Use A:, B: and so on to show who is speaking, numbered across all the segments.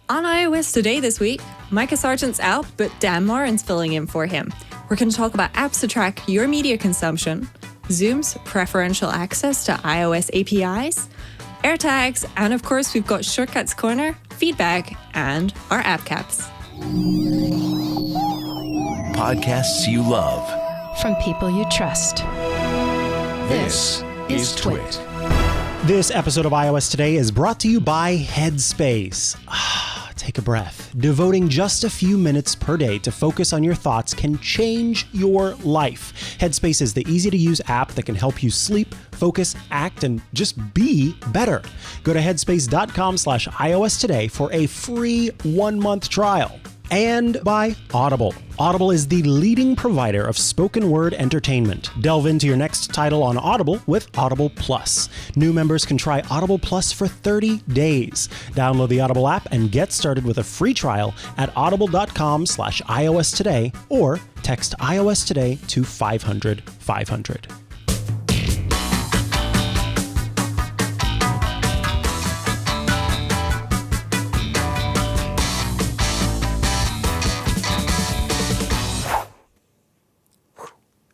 A: On iOS Today this week, Micah Sargent's out, but Dan Moren's filling in for him. We're going to talk about apps to track your media consumption, Zoom's preferential access to iOS APIs, AirTags, and of course, we've got Shortcuts Corner, feedback, and our app caps.
B: Podcasts you love.
C: From people you trust.
B: This is TWiT.
D: This episode of iOS Today is brought to you by Headspace. Take a breath. Devoting just a few minutes per day to focus on your thoughts can change your life. Headspace is the easy-to-use app that can help you sleep, focus, act, and just be better. Go to headspace.com/iOS today for a free 1-month trial. And by Audible. Audible is the leading provider of spoken word entertainment. Delve into your next title on Audible with Audible Plus. New members can try Audible Plus for 30 days. Download the Audible app and get started with a free trial at audible.com/iOS today or text iOS today to 500 500.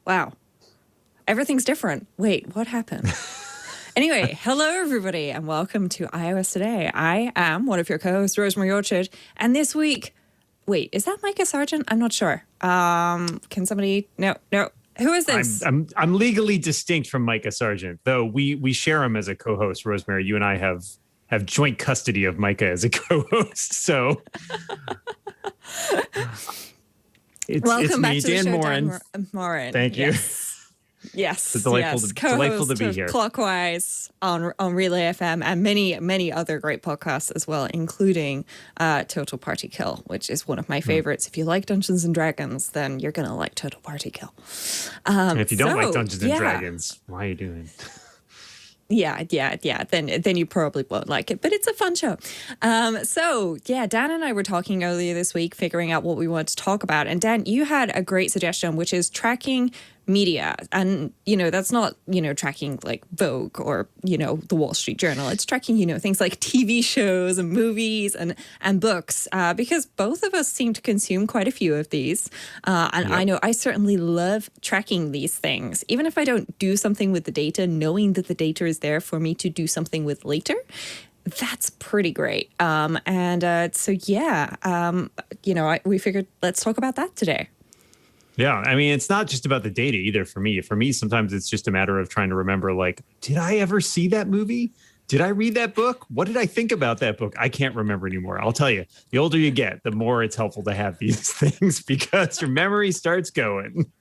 A: Wow. Everything's different. Wait, what happened? Anyway, hello everybody and welcome to iOS Today. I am one of your co-hosts, Rosemary Orchard, and this week, wait, is that Micah Sargent? I'm not sure. Can somebody, no. Who is this?
E: I'm legally distinct from Micah Sargent, though we share him as a co-host, Rosemary. You and I have joint custody of Micah as a co-host, so...
A: Welcome back
E: me,
A: to the
E: Dan
A: show,
E: Moren.
A: Dan Moren.
E: Thank you.
A: Yes,
E: It's delightful to be here.
A: Clockwise on Relay FM and many other great podcasts as well, including Total Party Kill, which is one of my favorites. If you like Dungeons and Dragons, then you're gonna like Total Party Kill.
E: And if you don't like Dungeons and Dragons, why are you doing?
A: Yeah. Then you probably won't like it, but it's a fun show. Dan and I were talking earlier this week, figuring out what we want to talk about. And Dan, you had a great suggestion, which is tracking media. And, that's not, tracking like Vogue or, the Wall Street Journal. It's tracking, things like TV shows and movies and books, because both of us seem to consume quite a few of these. I know I certainly love tracking these things. Even if I don't do something with the data, knowing that the data is there for me to do something with later, that's pretty great. We figured let's talk about that today.
E: Yeah, I mean, it's not just about the data either for me. For me, sometimes it's just a matter of trying to remember, like, did I ever see that movie? Did I read that book? What did I think about that book? I can't remember anymore. I'll tell you, the older you get, the more it's helpful to have these things because your memory starts going.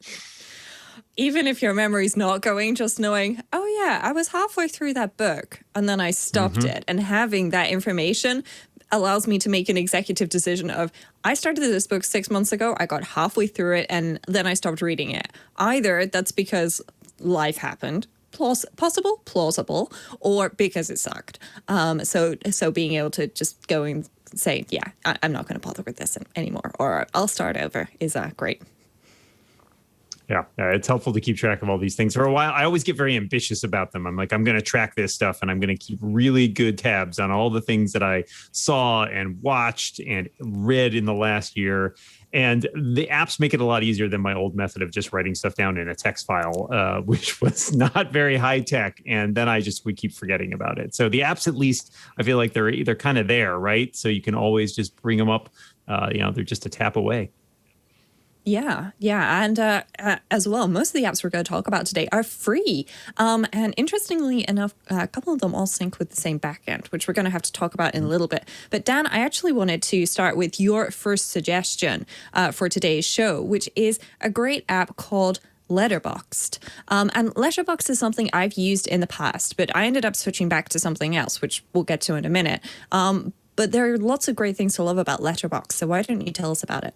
A: Even if your memory's not going, just knowing, oh yeah, I was halfway through that book and then I stopped it. And having that information allows me to make an executive decision of, I started this book 6 months ago, I got halfway through it, and then I stopped reading it. Either that's because life happened, plausible, or because it sucked. So being able to just go and say, yeah, I'm not going to bother with this anymore, or I'll start over is great.
E: Yeah, it's helpful to keep track of all these things. For a while, I always get very ambitious about them. I'm like, I'm going to track this stuff and I'm going to keep really good tabs on all the things that I saw and watched and read in the last year. And the apps make it a lot easier than my old method of just writing stuff down in a text file, which was not very high tech. And then I would keep forgetting about it. So the apps, at least, I feel like they're kind of there, right? So you can always just bring them up. They're just a tap away.
A: Yeah. And as well, most of the apps we're going to talk about today are free. And interestingly enough, a couple of them all sync with the same backend, which we're going to have to talk about in a little bit. But Dan, I actually wanted to start with your first suggestion for today's show, which is a great app called Letterboxd. And Letterboxd is something I've used in the past, but I ended up switching back to something else, which we'll get to in a minute. But there are lots of great things to love about Letterboxd. So why don't you tell us about it?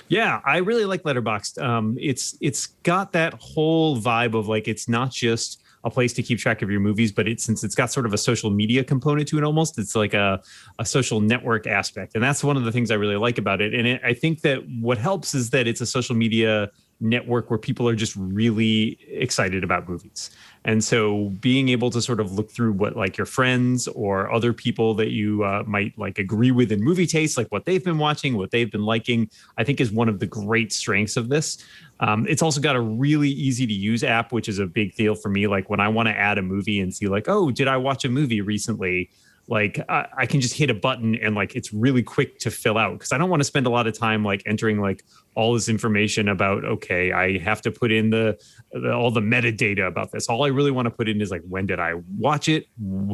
E: Yeah, I really like Letterboxd. It's got that whole vibe of like, it's not just a place to keep track of your movies, but since it's got sort of a social media component to it almost, it's like a social network aspect. And that's one of the things I really like about it. And I think that what helps is that it's a social media network where people are just really excited about movies. And so being able to sort of look through what like your friends or other people that you might like agree with in movie tastes, like what they've been watching, what they've been liking, I think is one of the great strengths of this. It's also got a really easy to use app, which is a big deal for me. Like when I want to add a movie and see like, oh, did I watch a movie recently? Like I can just hit a button and like it's really quick to fill out because I don't want to spend a lot of time like entering like all this information about, okay, I have to put in all the metadata about this. All I really want to put in is like, when did I watch it?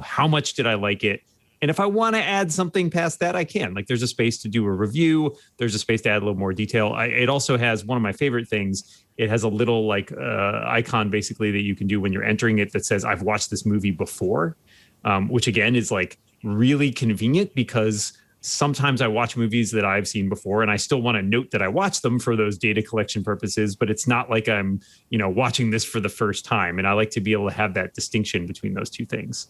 E: How much did I like it? And if I want to add something past that, I can. Like there's a space to do a review. There's a space to add a little more detail. It also has one of my favorite things. It has a little like icon basically that you can do when you're entering it that says, I've watched this movie before, which again is like really convenient because sometimes I watch movies that I've seen before and I still want to note that I watched them for those data collection purposes, but it's not like I'm, watching this for the first time. And I like to be able to have that distinction between those two things.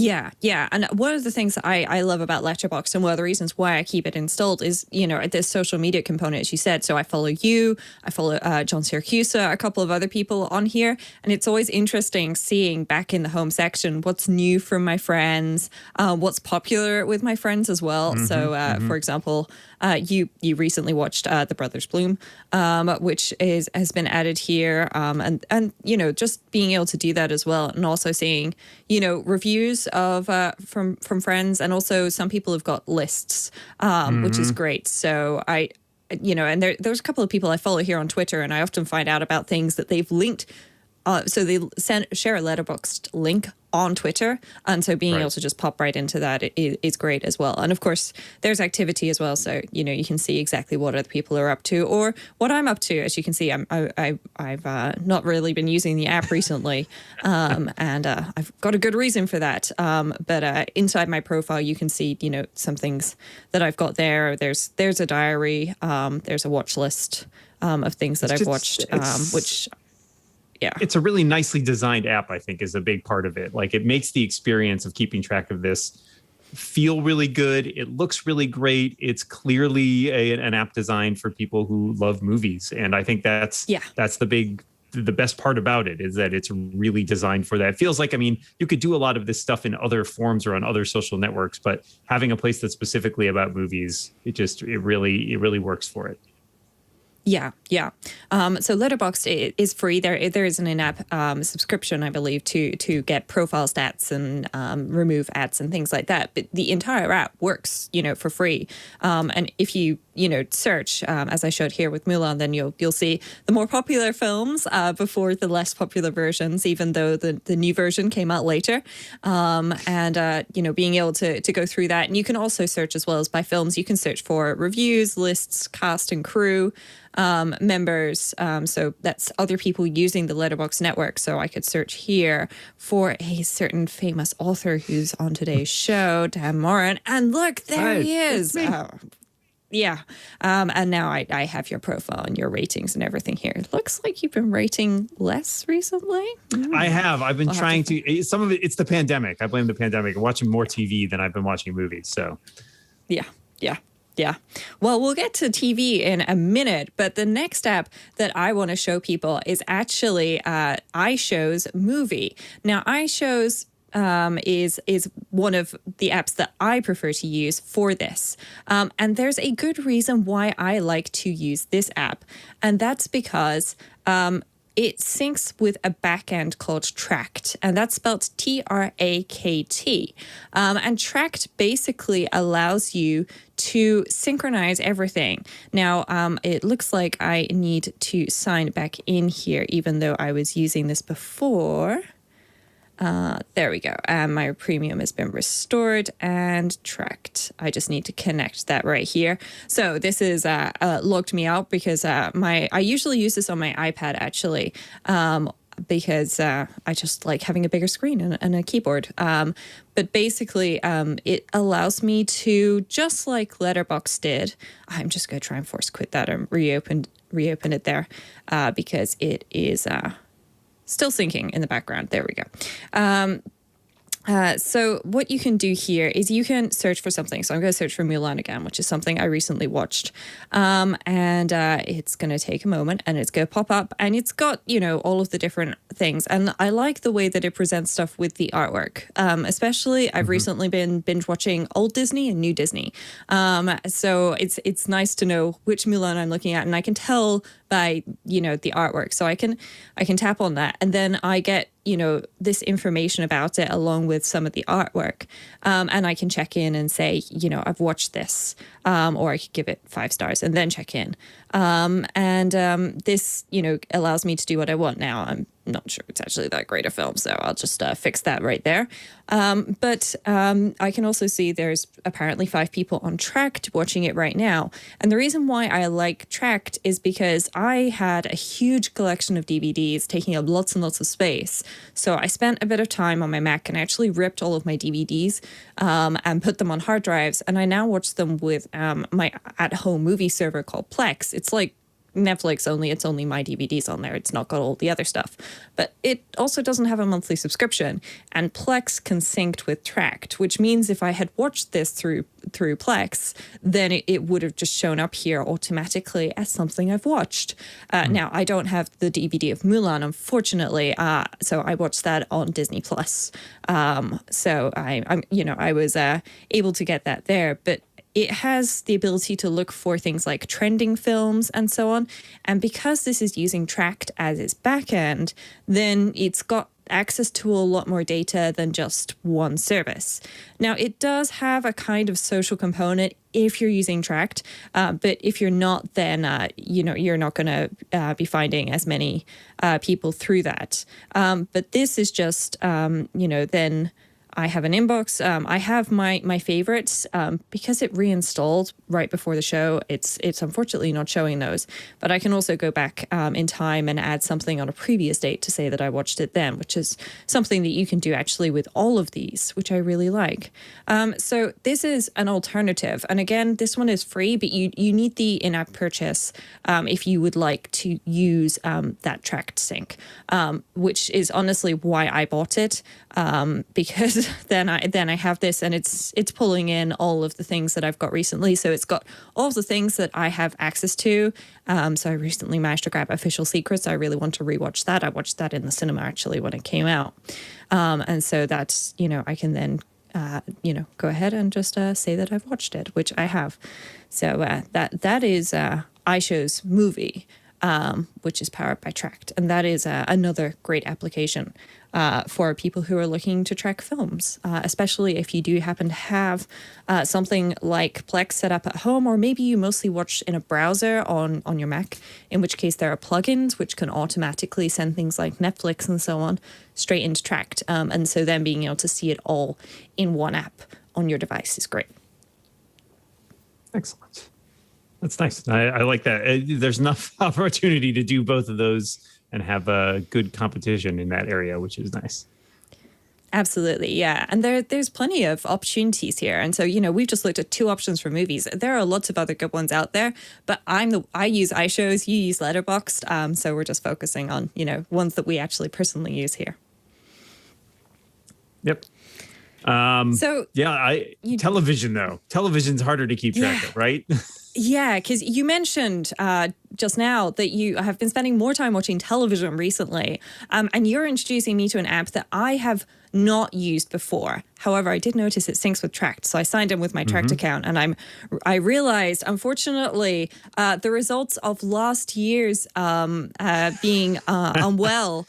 A: Yeah. And one of the things that I love about Letterboxd and one of the reasons why I keep it installed is, this social media component, as you said. So I follow you, I follow John Syracuse, a couple of other people on here. And it's always interesting seeing back in the home section what's new from my friends, what's popular with my friends as well. Mm-hmm, for example, you recently watched The Brothers Bloom, which has been added here. And just being able to do that as well. And also seeing, reviews of from friends, and also some people have got lists, which is great. So and there's a couple of people I follow here on Twitter, and I often find out about things that they've linked. So they share a Letterboxd link on Twitter, and so being able to just pop right into that is great as well. And of course, there's activity as well, so you can see exactly what other people are up to or what I'm up to. As you can see, I've not really been using the app recently, and I've got a good reason for that. But inside my profile, you can see some things that I've got there. There's a diary, there's a watch list of things that I've watched, which. Yeah.
E: It's a really nicely designed app, I think, is a big part of it. Like it makes the experience of keeping track of this feel really good. It looks really great. It's clearly an app designed for people who love movies. And I think that's the best part about it is that it's really designed for that. It feels like, you could do a lot of this stuff in other forms or on other social networks, but having a place that's specifically about movies, it really works for it.
A: Yeah. So Letterboxd is free. There is an in-app subscription, I believe, to get profile stats and remove ads and things like that. But the entire app works, for free. And if you search, as I showed here with Mulan, then you'll see the more popular films before the less popular versions, even though the new version came out later. Being able to go through that. And you can also search as well as by films. You can search for reviews, lists, cast and crew, members. So that's other people using the Letterboxd network. So I could search here for a certain famous author who's on today's show, Dan Moren. And look, there he is. Yeah. And now I have your profile and your ratings and everything here. It looks like you've been rating less recently.
E: I have. I've been trying to. Some of it's the pandemic. I blame the pandemic. I'm watching more TV than I've been watching movies. So.
A: Yeah. Well, we'll get to TV in a minute, but the next app that I want to show people is actually iShows Movie. Now, iShows is one of the apps that I prefer to use for this. And there's a good reason why I like to use this app, and that's because it syncs with a backend called Trakt, and that's spelled Trakt. And Trakt basically allows you to synchronize everything. Now, it looks like I need to sign back in here, even though I was using this before. There we go. My premium has been restored and Trakt. I just need to connect that right here. So this is logged me out because I usually use this on my iPad actually, because I just like having a bigger screen and a keyboard. But basically, it allows me to, just like Letterboxd did. I'm just going to try and force quit that and reopen it there because it is. Still syncing in the background. There we go. So what you can do here is you can search for something. So I'm going to search for Mulan again, which is something I recently watched. And it's going to take a moment and it's going to pop up and it's got, all of the different things. And I like the way that it presents stuff with the artwork. Especially I've recently been binge watching old Disney and new Disney. So it's nice to know which Mulan I'm looking at, and I can tell by, the artwork. So I can tap on that and then I get this information about it along with some of the artwork. And I can check in and say, I've watched this, or I could give it 5 stars and then check in. This, allows me to do what I want now. I'm not sure it's actually that great a film, so I'll just fix that right there. But I can also see there's apparently 5 people on Trakt watching it right now. And the reason why I like Trakt is because I had a huge collection of DVDs taking up lots and lots of space. So I spent a bit of time on my Mac and I actually ripped all of my DVDs and put them on hard drives. And I now watch them with my at-home movie server called Plex. It's like Netflix only. It's only my DVDs on there. It's not got all the other stuff. But it also doesn't have a monthly subscription. And Plex can sync with Trakt, which means if I had watched this through Plex, then it would have just shown up here automatically as something I've watched. Now, I don't have the DVD of Mulan, unfortunately. So I watched that on Disney Plus. So I was able to get that there. But it has the ability to look for things like trending films and so on. And because this is using Trakt as its backend, then it's got access to a lot more data than just one service. Now, it does have a kind of social component if you're using Trakt, but if you're not, then you're not going to be finding as many people through that. But this is just, then I have an inbox. I have my favorites because it reinstalled right before the show. It's unfortunately not showing those, but I can also go back in time and add something on a previous date to say that I watched it then, which is something that you can do actually with all of these, which I really like. So this is an alternative. And again, this one is free, but you need the in-app purchase if you would like to use that Trakt sync, which is honestly why I bought it, because then I have this and it's pulling in all of the things that I've got recently. So it's got all of the things that I have access to. So I recently managed to grab Official Secrets. I really want to rewatch that. I watched that in the cinema actually when it came out. And so that's, I can then, go ahead and just say that I've watched it, which I have. So that is iShows Movie, which is powered by Trakt. And that is another great application for people who are looking to track films, especially if you do happen to have something like Plex set up at home, or maybe you mostly watch in a browser on your Mac, in which case there are plugins which can automatically send things like Netflix and so on straight into Trakt. And so then being able to see it all in one app on your device is great.
E: Excellent. That's nice. I like that. There's enough opportunity to do both of those and have a good competition in that area, which is nice.
A: Absolutely, yeah. And there's plenty of opportunities here. And so, we've just looked at 2 options for movies. There are lots of other good ones out there, but I use iShows, you use Letterboxd. So we're just focusing on, ones that we actually personally use here.
E: Yep. Television though. Television's harder to keep track of, right?
A: Yeah, because you mentioned just now that you have been spending more time watching television recently, and you're introducing me to an app that I have not used before. However, I did notice it syncs with Trakt, so I signed in with my Trakt account, and I realized, unfortunately, the results of last year's being unwell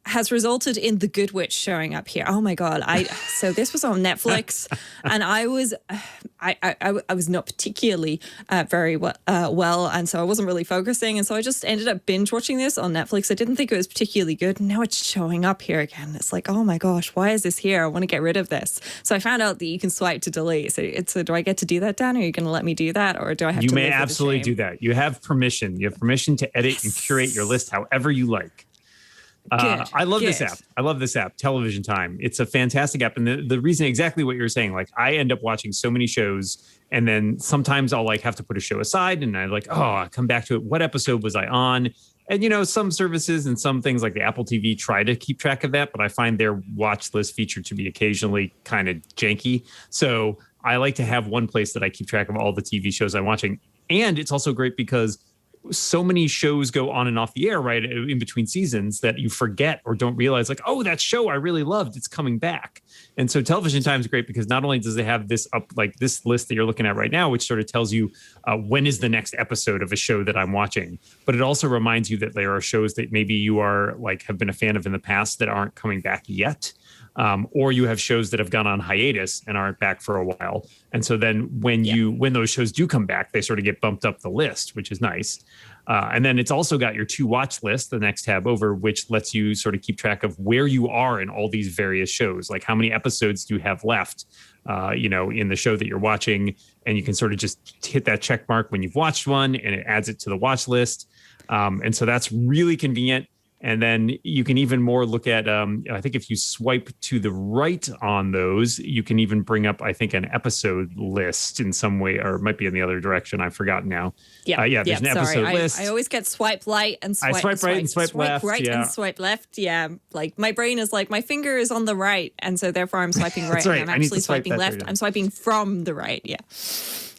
A: has resulted in The Good Witch showing up here. Oh my God. So this was on Netflix and I was not particularly very well. And so I wasn't really focusing. And so I just ended up binge watching this on Netflix. I didn't think it was particularly good. And now it's showing up here again. It's like, oh my gosh, why is this here? I want to get rid of this. So I found out that you can swipe to delete. So do I get to do that, Dan? Are you going to let me do that? Or do I have to?
E: You may absolutely do that. You have permission. You have permission to edit and curate your list however you like. I love this app. I love this app, Television Time. It's a fantastic app. And the reason exactly what you're saying, like I end up watching so many shows and then sometimes I'll like have to put a show aside and I like, I come back to it. What episode was I on? And, you know, some services and some things like the Apple TV try to keep track of that, but I find their watch list feature to be occasionally kind of janky. So I like to have one place that I keep track of all the TV shows I'm watching. And it's also great because so many shows go on and off the air, right, in between seasons that you forget or don't realize, like, oh, that show I really loved, it's coming back. And so television time is great because not only does it have this up, like this list that you're looking at right now, which sort of tells you when is the next episode of a show that I'm watching, but it also reminds you that there are shows that maybe you are like have been a fan of in the past that aren't coming back yet. Or you have shows that have gone on hiatus and aren't back for a while. And so then when those shows do come back, they sort of get bumped up the list, which is nice. And then it's also got your to watch list, the next tab over, which lets you sort of keep track of where you are in all these various shows. Like how many episodes do you have left, in the show that you're watching. And you can sort of just hit that check mark when you've watched one and it adds it to the watch list. And so that's really convenient. And then you can even more look at, I think if you swipe to the right on those, you can even bring up, I think, an episode list in some way, or it might be in the other direction. I've forgotten now. There's an episode list.
A: I always get swipe right and swipe,
E: I swipe right and swipe left.
A: Right
E: and
A: swipe left. Yeah. Like my brain is like, my finger is on the right. And so therefore I'm swiping right.
E: That's right.
A: And I'm actually swiping left. I'm swiping from the right. Yeah.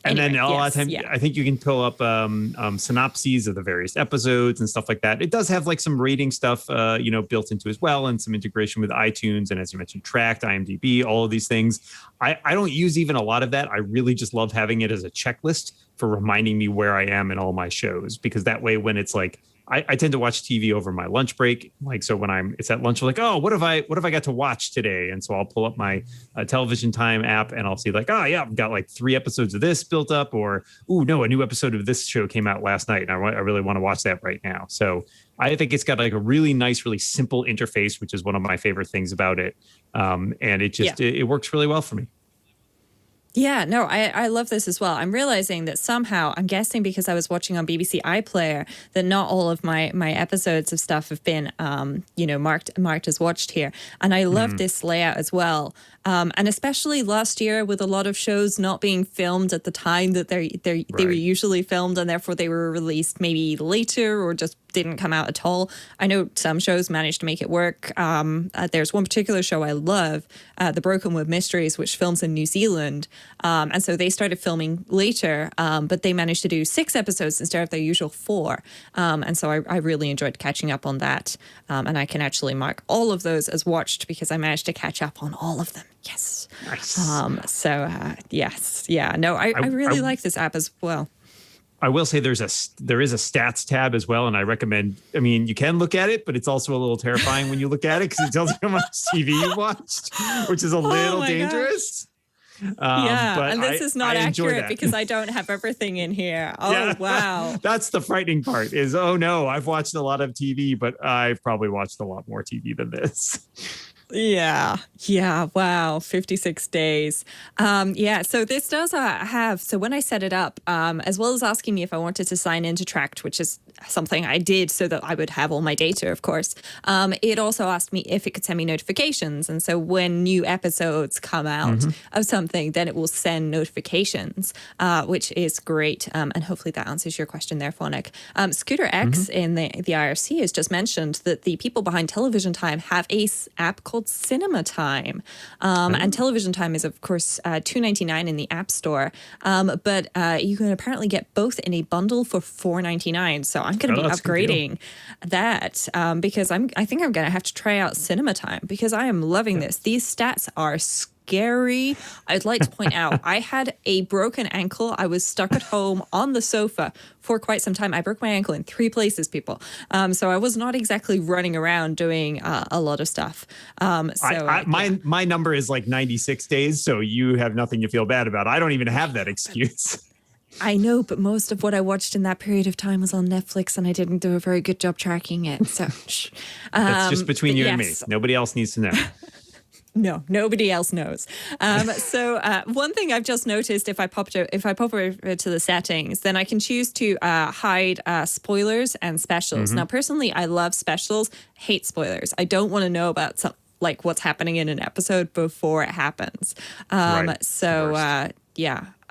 E: And then a lot of times, I think you can pull up synopses of the various episodes and stuff like that. It does have like some rating stuff, built into as well, and some integration with iTunes. And as you mentioned, Trakt, IMDb, all of these things. I don't use even a lot of that. I really just love having it as a checklist for reminding me where I am in all my shows, because that way when it's like, I tend to watch TV over my lunch break. Like, so when it's at lunch, I'm like, oh, what have I got to watch today? And so I'll pull up my television time app and I'll see like, oh yeah, I've got like 3 episodes of this built up, or, oh no, a new episode of this show came out last night and I really want to watch that right now. So I think it's got like a really nice, really simple interface, which is one of my favorite things about it. And it just, it works really well for me.
A: Yeah, no, I love this as well. I'm realizing that somehow, I'm guessing because I was watching on BBC iPlayer, that not all of my episodes of stuff have been, marked as watched here. And I love this layout as well. And especially last year with a lot of shows not being filmed at the time that they were usually filmed, and therefore they were released maybe later or just didn't come out at all. I know some shows managed to make it work. There's one particular show I love, The Broken Wood Mysteries, which films in New Zealand. And so they started filming later, but they managed to do 6 episodes instead of their usual 4. And so I really enjoyed catching up on that. And I can actually mark all of those as watched because I managed to catch up on all of them. Yes.
E: Nice.
A: Yes. Yeah. No, I really like this app as well.
E: I will say there is a stats tab as well, and I recommend. I mean, you can look at it, but it's also a little terrifying when you look at it because it tells you how much TV you watched, which is a little dangerous.
A: And this is not accurate because I don't have everything in here. Oh, wow.
E: That's the frightening part is, oh no, I've watched a lot of TV, but I've probably watched a lot more TV than this.
A: Yeah. Wow. 56 days. So this does have, so when I set it up, as well as asking me if I wanted to sign into Trakt, which is something I did so that I would have all my data, of course, it also asked me if it could send me notifications. And so when new episodes come out of something, then it will send notifications, which is great. And hopefully that answers your question there, Phonic. Scooter X in the IRC has just mentioned that the people behind Television Time have a app called Cinema Time. And Television Time is, of course, $2.99 in the App Store. But you can apparently get both in a bundle for $4.99. So I'm going to be upgrading that because I think I'm going to have to try out Cinema Time because I am loving this. These stats are scary. I'd like to point out, I had a broken ankle. I was stuck at home on the sofa for quite some time. I broke my ankle in 3 places, people. So I was not exactly running around doing a lot of stuff.
E: My number is like 96 days, so you have nothing to feel bad about. I don't even have that excuse.
A: I know, but most of what I watched in that period of time was on Netflix, and I didn't do a very good job tracking it. So
E: that's just between you and me. Nobody else needs to know.
A: No, nobody else knows. One thing I've just noticed, if I pop over to the settings, then I can choose to hide spoilers and specials. Now, personally, I love specials, hate spoilers. I don't want to know about what's happening in an episode before it happens.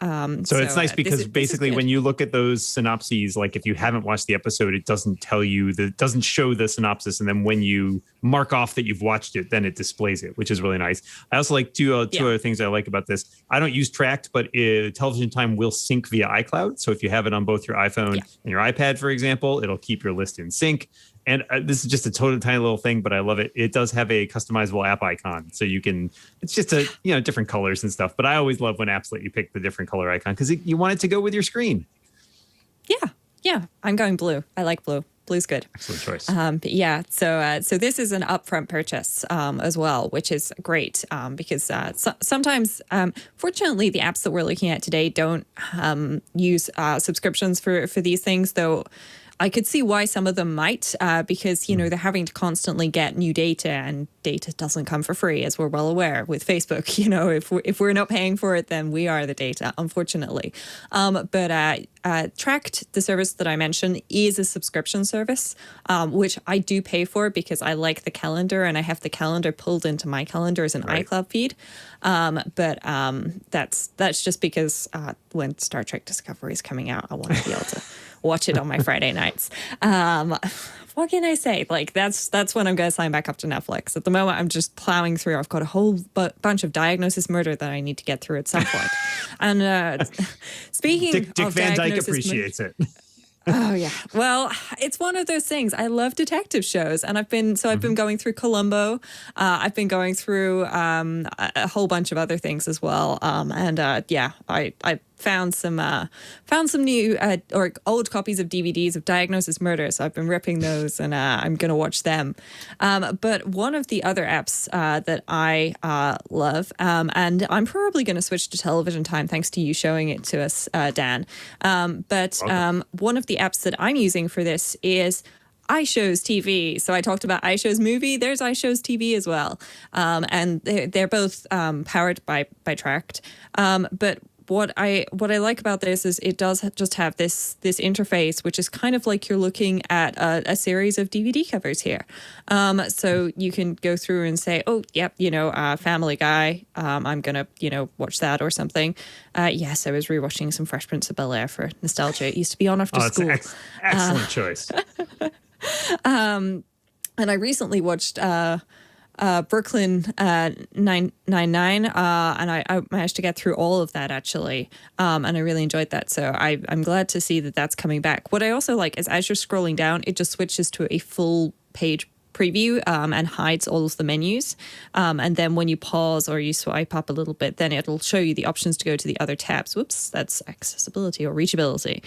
E: So it's nice because basically when you look at those synopses, like if you haven't watched the episode, it doesn't tell you doesn't show the synopsis. And then when you mark off that you've watched it, then it displays it, which is really nice. I also like two other things I like about this. I don't use Trakt, but television time will sync via iCloud. So if you have it on both your iPhone and your iPad, for example, it'll keep your list in sync. And this is just a tiny little thing, but I love it. It does have a customizable app icon. So you can, it's just different colors and stuff. But I always love when apps let you pick the different color icon because you want it to go with your screen.
A: Yeah. I'm going blue. I like blue. Blue's good.
E: Excellent choice.
A: But yeah, so this is an upfront purchase as well, which is great because sometimes, fortunately, the apps that we're looking at today don't use subscriptions for these things, though. I could see why some of them might, because, they're having to constantly get new data, and data doesn't come for free, as we're well aware with Facebook. If we're not paying for it, then we are the data, unfortunately. But Trakt, the service that I mentioned, is a subscription service, which I do pay for because I like the calendar, and I have the calendar pulled into my calendar as an iCloud feed. But that's just because when Star Trek Discovery is coming out, I want to be able to watch it on my Friday nights. What can I say? Like that's when I'm going to sign back up to Netflix. At the moment, I'm just plowing through. I've got a whole bunch of Diagnosis Murder that I need to get through at some point. And speaking
E: Dick
A: of
E: Van Dyke
A: Diagnosis
E: appreciates it.
A: Oh yeah. Well, it's one of those things. I love detective shows, and I've been going through Columbo. I've been going through a whole bunch of other things as well. I found some new or old copies of DVDs of Diagnosis Murder, so I've been ripping those, and I'm gonna watch them. But one of the other apps that I love, and I'm probably gonna switch to television time thanks to you showing it to us, Dan. One of the apps that I'm using for this is iShows TV. So I talked about iShows Movie. There's iShows TV as well, and they're both powered by Trakt. But what I like about this is it does just have this interface, which is kind of like you're looking at a series of DVD covers here. So you can go through and say, oh, yep, Family Guy. I'm gonna watch that or something. Yes, I was rewatching some Fresh Prince of Bel-Air for nostalgia. It used to be on after school.
E: Excellent choice.
A: And I recently watched Brooklyn Nine-Nine, and I managed to get through all of that actually, and I really enjoyed that. So I'm glad to see that that's coming back. What I also like is as you're scrolling down, it just switches to a full page preview and hides all of the menus. And then when you pause or you swipe up a little bit, then it'll show you the options to go to the other tabs. Whoops, that's accessibility or reachability.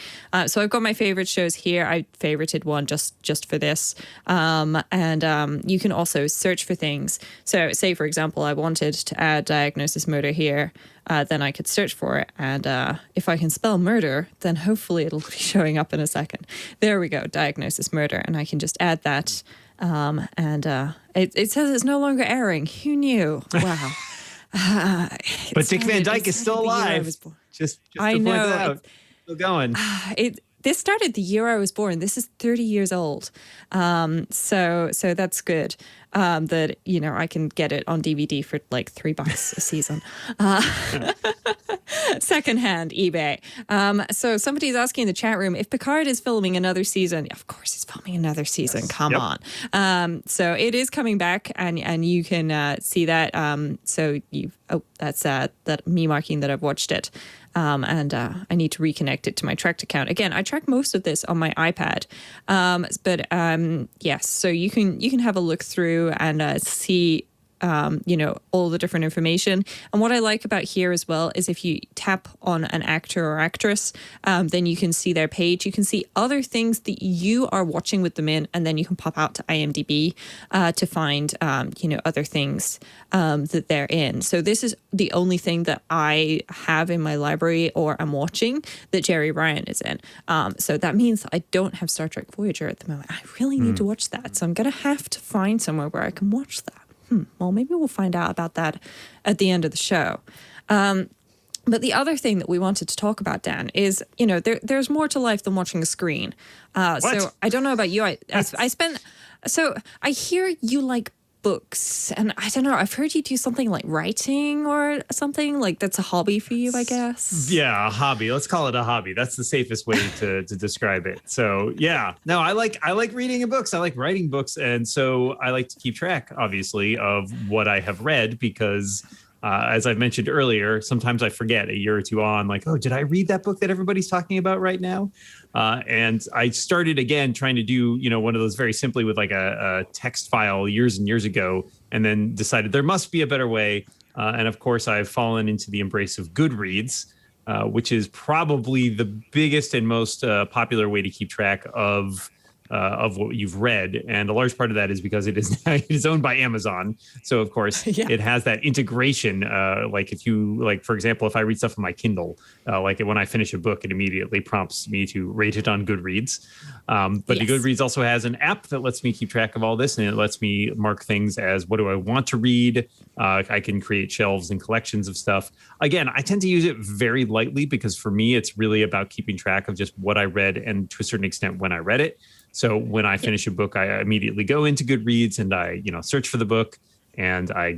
A: So I've got my favorite shows here. I favorited one just for this. And you can also search for things. So say, for example, I wanted to add Diagnosis Murder here. Then I could search for it. And if I can spell murder, then hopefully it'll be showing up in a second. There we go, Diagnosis Murder. And I can just add that. It says it's no longer airing. Who knew? Wow.
E: But Dick Van Dyke is still alive. Just
A: I
E: to
A: know.
E: point that out. Still going.
A: This started the year I was born. This is 30 years old. So that's good. That, I can get it on DVD for like $3 a season. Secondhand eBay. So somebody's asking in the chat room if Picard is filming another season. Of course he's filming another season. Yes. Come on. So it is coming back, and you can see that. That's that me marking that I've watched it. I need to reconnect it to my Trakt account. Again, I track most of this on my iPad. Yes, so you can have a look through and see all the different information. And what I like about here as well is if you tap on an actor or actress, then you can see their page. You can see other things that you are watching with them in, and then you can pop out to IMDb to find, other things that they're in. So this is the only thing that I have in my library or I'm watching that Jerry Ryan is in. So that means I don't have Star Trek Voyager at the moment. I really need to watch that. So I'm going to have to find somewhere where I can watch that. Well, maybe we'll find out about that at the end of the show. But the other thing that we wanted to talk about, Dan, is, there's more to life than watching a screen. So I don't know about you. I hear you like books, and I don't know, I've heard you do something like writing or something like that's a hobby for you, I guess.
E: Yeah, a hobby. Let's call it a hobby. That's the safest way to describe it. So yeah, no, I like reading books. I like writing books, and so I like to keep track, obviously, of what I have read because. As I mentioned earlier, sometimes I forget a year or two on, like, oh, did I read that book that everybody's talking about right now? And I started again trying to do, one of those very simply with like a text file years and years ago, and then decided there must be a better way. And of course, I've fallen into the embrace of Goodreads, which is probably the biggest and most popular way to keep track of what you've read. And a large part of that is because it is owned by Amazon. So of course it has that integration. Like if you for example, if I read stuff on my Kindle, like when I finish a book, it immediately prompts me to rate it on Goodreads. But the Goodreads also has an app that lets me keep track of all this, and it lets me mark things as what do I want to read. I can create shelves and collections of stuff. Again, I tend to use it very lightly because for me, it's really about keeping track of just what I read and to a certain extent when I read it. So when I finish a book, I immediately go into Goodreads and I, search for the book and I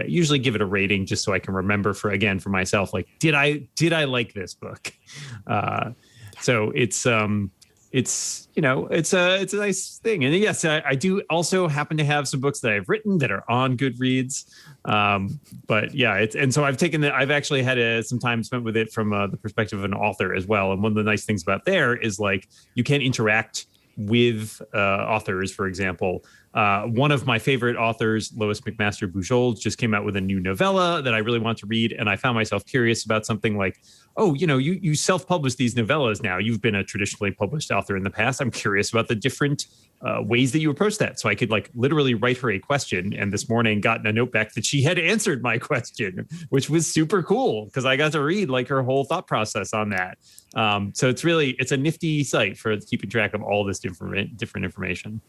E: usually give it a rating just so I can remember for myself, like, did I like this book? So it's a nice thing. And yes, I do also happen to have some books that I've written that are on Goodreads. But yeah, I've actually had some time spent with it from the perspective of an author as well. And one of the nice things about there is like, you can interact with authors. For example, one of my favorite authors, Lois McMaster Bujold, just came out with a new novella that I really want to read. And I found myself curious about something like, oh, you self-publish these novellas now. You've been a traditionally published author in the past. I'm curious about the different ways that you approach that. So I could literally write her a question. And this morning gotten a note back that she had answered my question, which was super cool because I got to read her whole thought process on that. So it's a nifty site for keeping track of all this different information.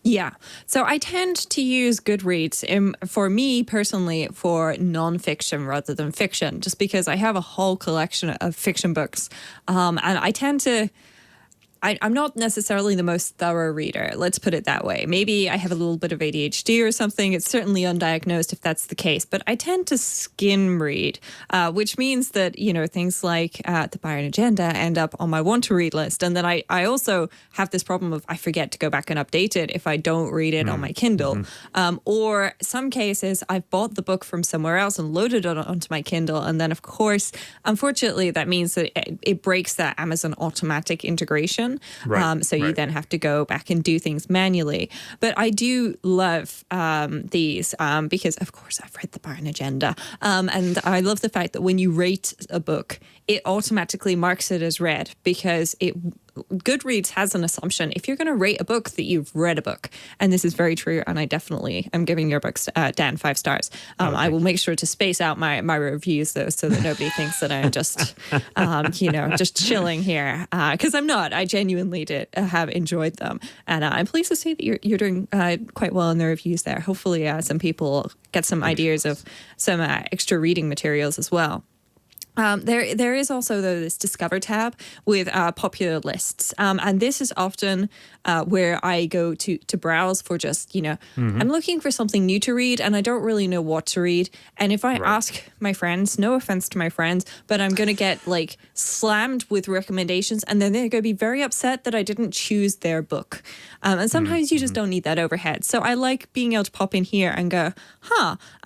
A: Yeah. So I tend to use Goodreads for me personally for nonfiction rather than fiction, just because I have a whole collection of fiction books. And I tend to... I'm not necessarily the most thorough reader. Let's put it that way. Maybe I have a little bit of ADHD or something. It's certainly undiagnosed if that's the case. But I tend to skim read, which means that, things like the Byron Agenda end up on my want to read list. And then I also have this problem of I forget to go back and update it if I don't read it on my Kindle. Or some cases I've bought the book from somewhere else and loaded it onto my Kindle. And then, of course, unfortunately, that means that it breaks that Amazon automatic integration. You then have to go back and do things manually. But I do love these because, of course, I've read the Byron Agenda. And I love the fact that when you rate a book, it automatically marks it as read because Goodreads has an assumption if you're going to rate a book that you've read a book. And this is very true. And I definitely am giving your books, Dan, 5 stars. I will make sure to space out my reviews, though, so that nobody thinks that I'm just, just chilling here. Because I'm not. I genuinely have enjoyed them. And I'm pleased to see that you're doing quite well in the reviews there. Hopefully some people get some ideas of some extra reading materials as well. There is also, though, this Discover tab with popular lists. And this is often where I go to browse for just, I'm looking for something new to read and I don't really know what to read. And if I ask my friends, no offense to my friends, but I'm going to get slammed with recommendations and then they're going to be very upset that I didn't choose their book. And sometimes you just don't need that overhead. So I like being able to pop in here and go,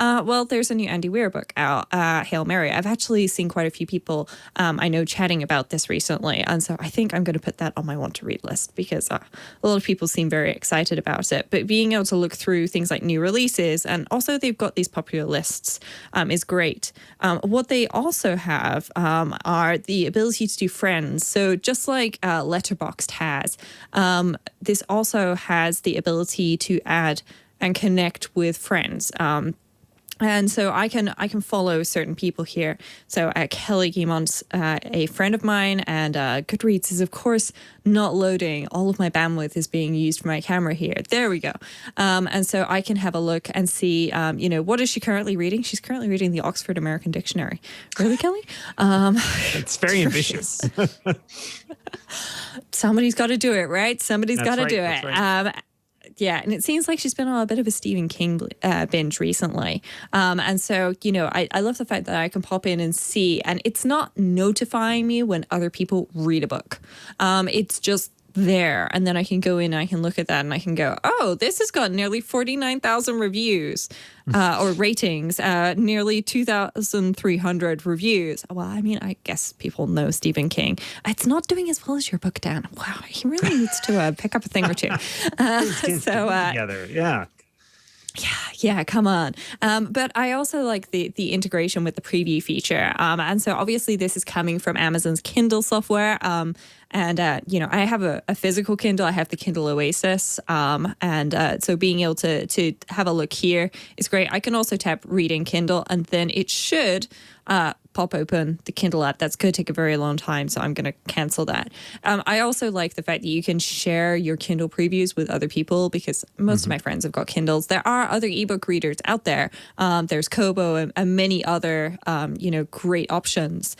A: well, there's a new Andy Weir book out, Hail Mary. I've actually seen quite a few people I know chatting about this recently. And so I think I'm going to put that on my want to read list because a lot of people seem very excited about it. But being able to look through things like new releases and also they've got these popular lists is great. What they also have are the ability to do friends. So just like Letterboxd has, this also has the ability to add and connect with friends. And so I can follow certain people here. So Kelly Guimont's a friend of mine, and Goodreads is, of course, not loading. All of my bandwidth is being used for my camera here. There we go. And so I can have a look and see, what is she currently reading? She's currently reading the Oxford American Dictionary. Really, Kelly?
E: It's very ambitious.
A: Somebody's got to do it, right? Somebody's got to do it. Right. Yeah, and it seems like she's been on a bit of a Stephen King binge recently. And so, I love the fact that I can pop in and see, and it's not notifying me when other people read a book. It's just there, and then I can go in and I can look at that and I can go, oh, this has got nearly 49,000 reviews or ratings, nearly 2,300 reviews. Well, I mean, I guess people know Stephen King. It's not doing as well as your book, Dan. Wow, he really needs to pick up a thing or two.
E: Together, yeah.
A: Yeah, come on. But I also like the integration with the preview feature. And so obviously this is coming from Amazon's Kindle software. I have a physical Kindle. I have the Kindle Oasis. So being able to have a look here is great. I can also tap Read in Kindle, and then it should pop open the Kindle app. That's going to take a very long time, so I'm going to cancel that. I also like the fact that you can share your Kindle previews with other people, because most of my friends have got Kindles. There are other ebook readers out there. There's Kobo and many other, great options.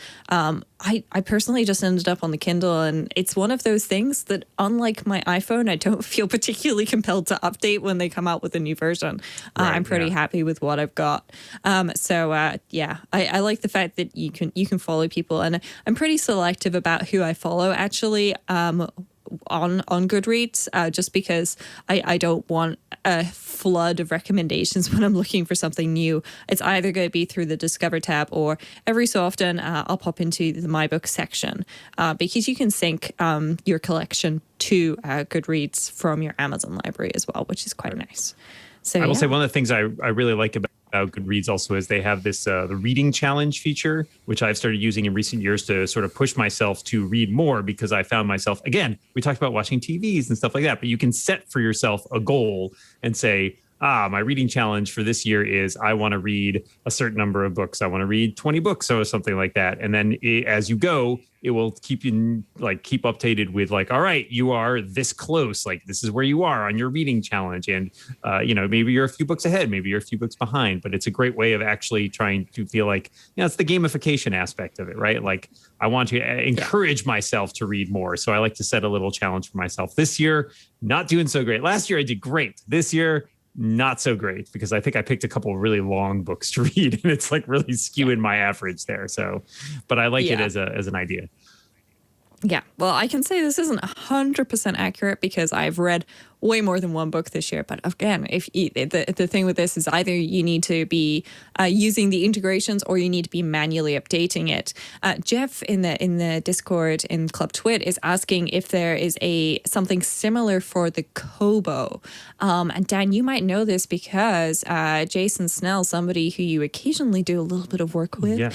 A: I personally just ended up on the Kindle, and it's one of those things that, unlike my iPhone, I don't feel particularly compelled to update when they come out with a new version. I'm pretty happy with what I've got. I like the fact that you can follow people, and I'm pretty selective about who I follow actually on Goodreads, just because I don't want a flood of recommendations when I'm looking for something new. It's either going to be through the Discover tab, or every so often I'll pop into the My Book section, because you can sync your collection to Goodreads from your Amazon library as well, which is quite nice. So
E: I will say one of the things I really like about Goodreads also is they have this the reading challenge feature, which I've started using in recent years to sort of push myself to read more, because I found myself, again, we talked about watching TVs and stuff like that, but you can set for yourself a goal and say, my reading challenge for this year is I want to read a certain number of books. I want to read 20 books or something like that. And then as you go, it will keep updated with all right, you are this close. This is where you are on your reading challenge. And, maybe you're a few books ahead, maybe you're a few books behind, but it's a great way of actually trying to feel it's the gamification aspect of it, right? I want to encourage myself to read more. So I like to set a little challenge for myself. This year, not doing so great. Last year I did great. This year, not so great, because I think I picked a couple of really long books to read, and it's really skewing my average there. So, but I like it as an idea.
A: Yeah, well, I can say this isn't 100% accurate, because I've read way more than one book this year. But again, the thing with this is either you need to be using the integrations, or you need to be manually updating it. Jeff in the Discord in Club TWiT is asking if there is something similar for the Kobo. And Dan, you might know this because Jason Snell, somebody who you occasionally do a little bit of work with,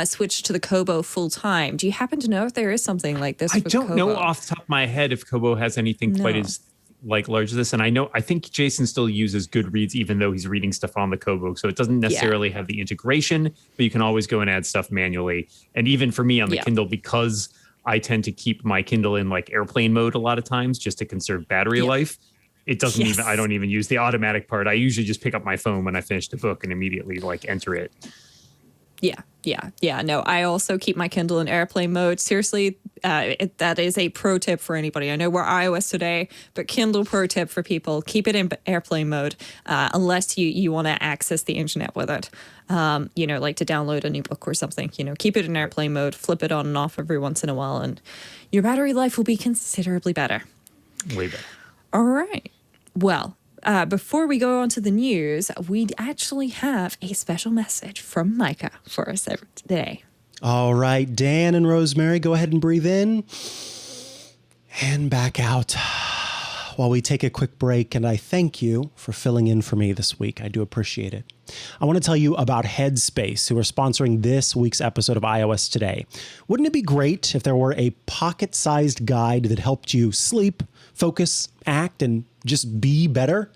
A: switched to the Kobo full time. Do you happen to know if there is something like this?
E: I don't know off the top of my head if Kobo has anything quite as large as this. And I think Jason still uses Goodreads, even though he's reading stuff on the Kobo. So it doesn't necessarily have the integration, but you can always go and add stuff manually. And even for me on the Kindle, because I tend to keep my Kindle in airplane mode a lot of times just to conserve battery life. It doesn't I don't even use the automatic part. I usually just pick up my phone when I finish the book and immediately enter it. Yeah. No, I also keep my Kindle in airplane mode. Seriously, that is a pro tip for anybody. I know we're iOS today, but Kindle pro tip for people: keep it in airplane mode unless you want to access the internet with it. To download a new book or something. Keep it in airplane mode, flip it on and off every once in a while, and your battery life will be considerably better. Way better.
A: All right. Well, before we go on to the news, we actually have a special message from Micah for us today.
D: All right, Dan and Rosemary, go ahead and breathe in and back out while we take a quick break. And I thank you for filling in for me this week. I do appreciate it. I want to tell you about Headspace, who are sponsoring this week's episode of iOS Today. Wouldn't it be great if there were a pocket-sized guide that helped you sleep, focus, act, and just be better?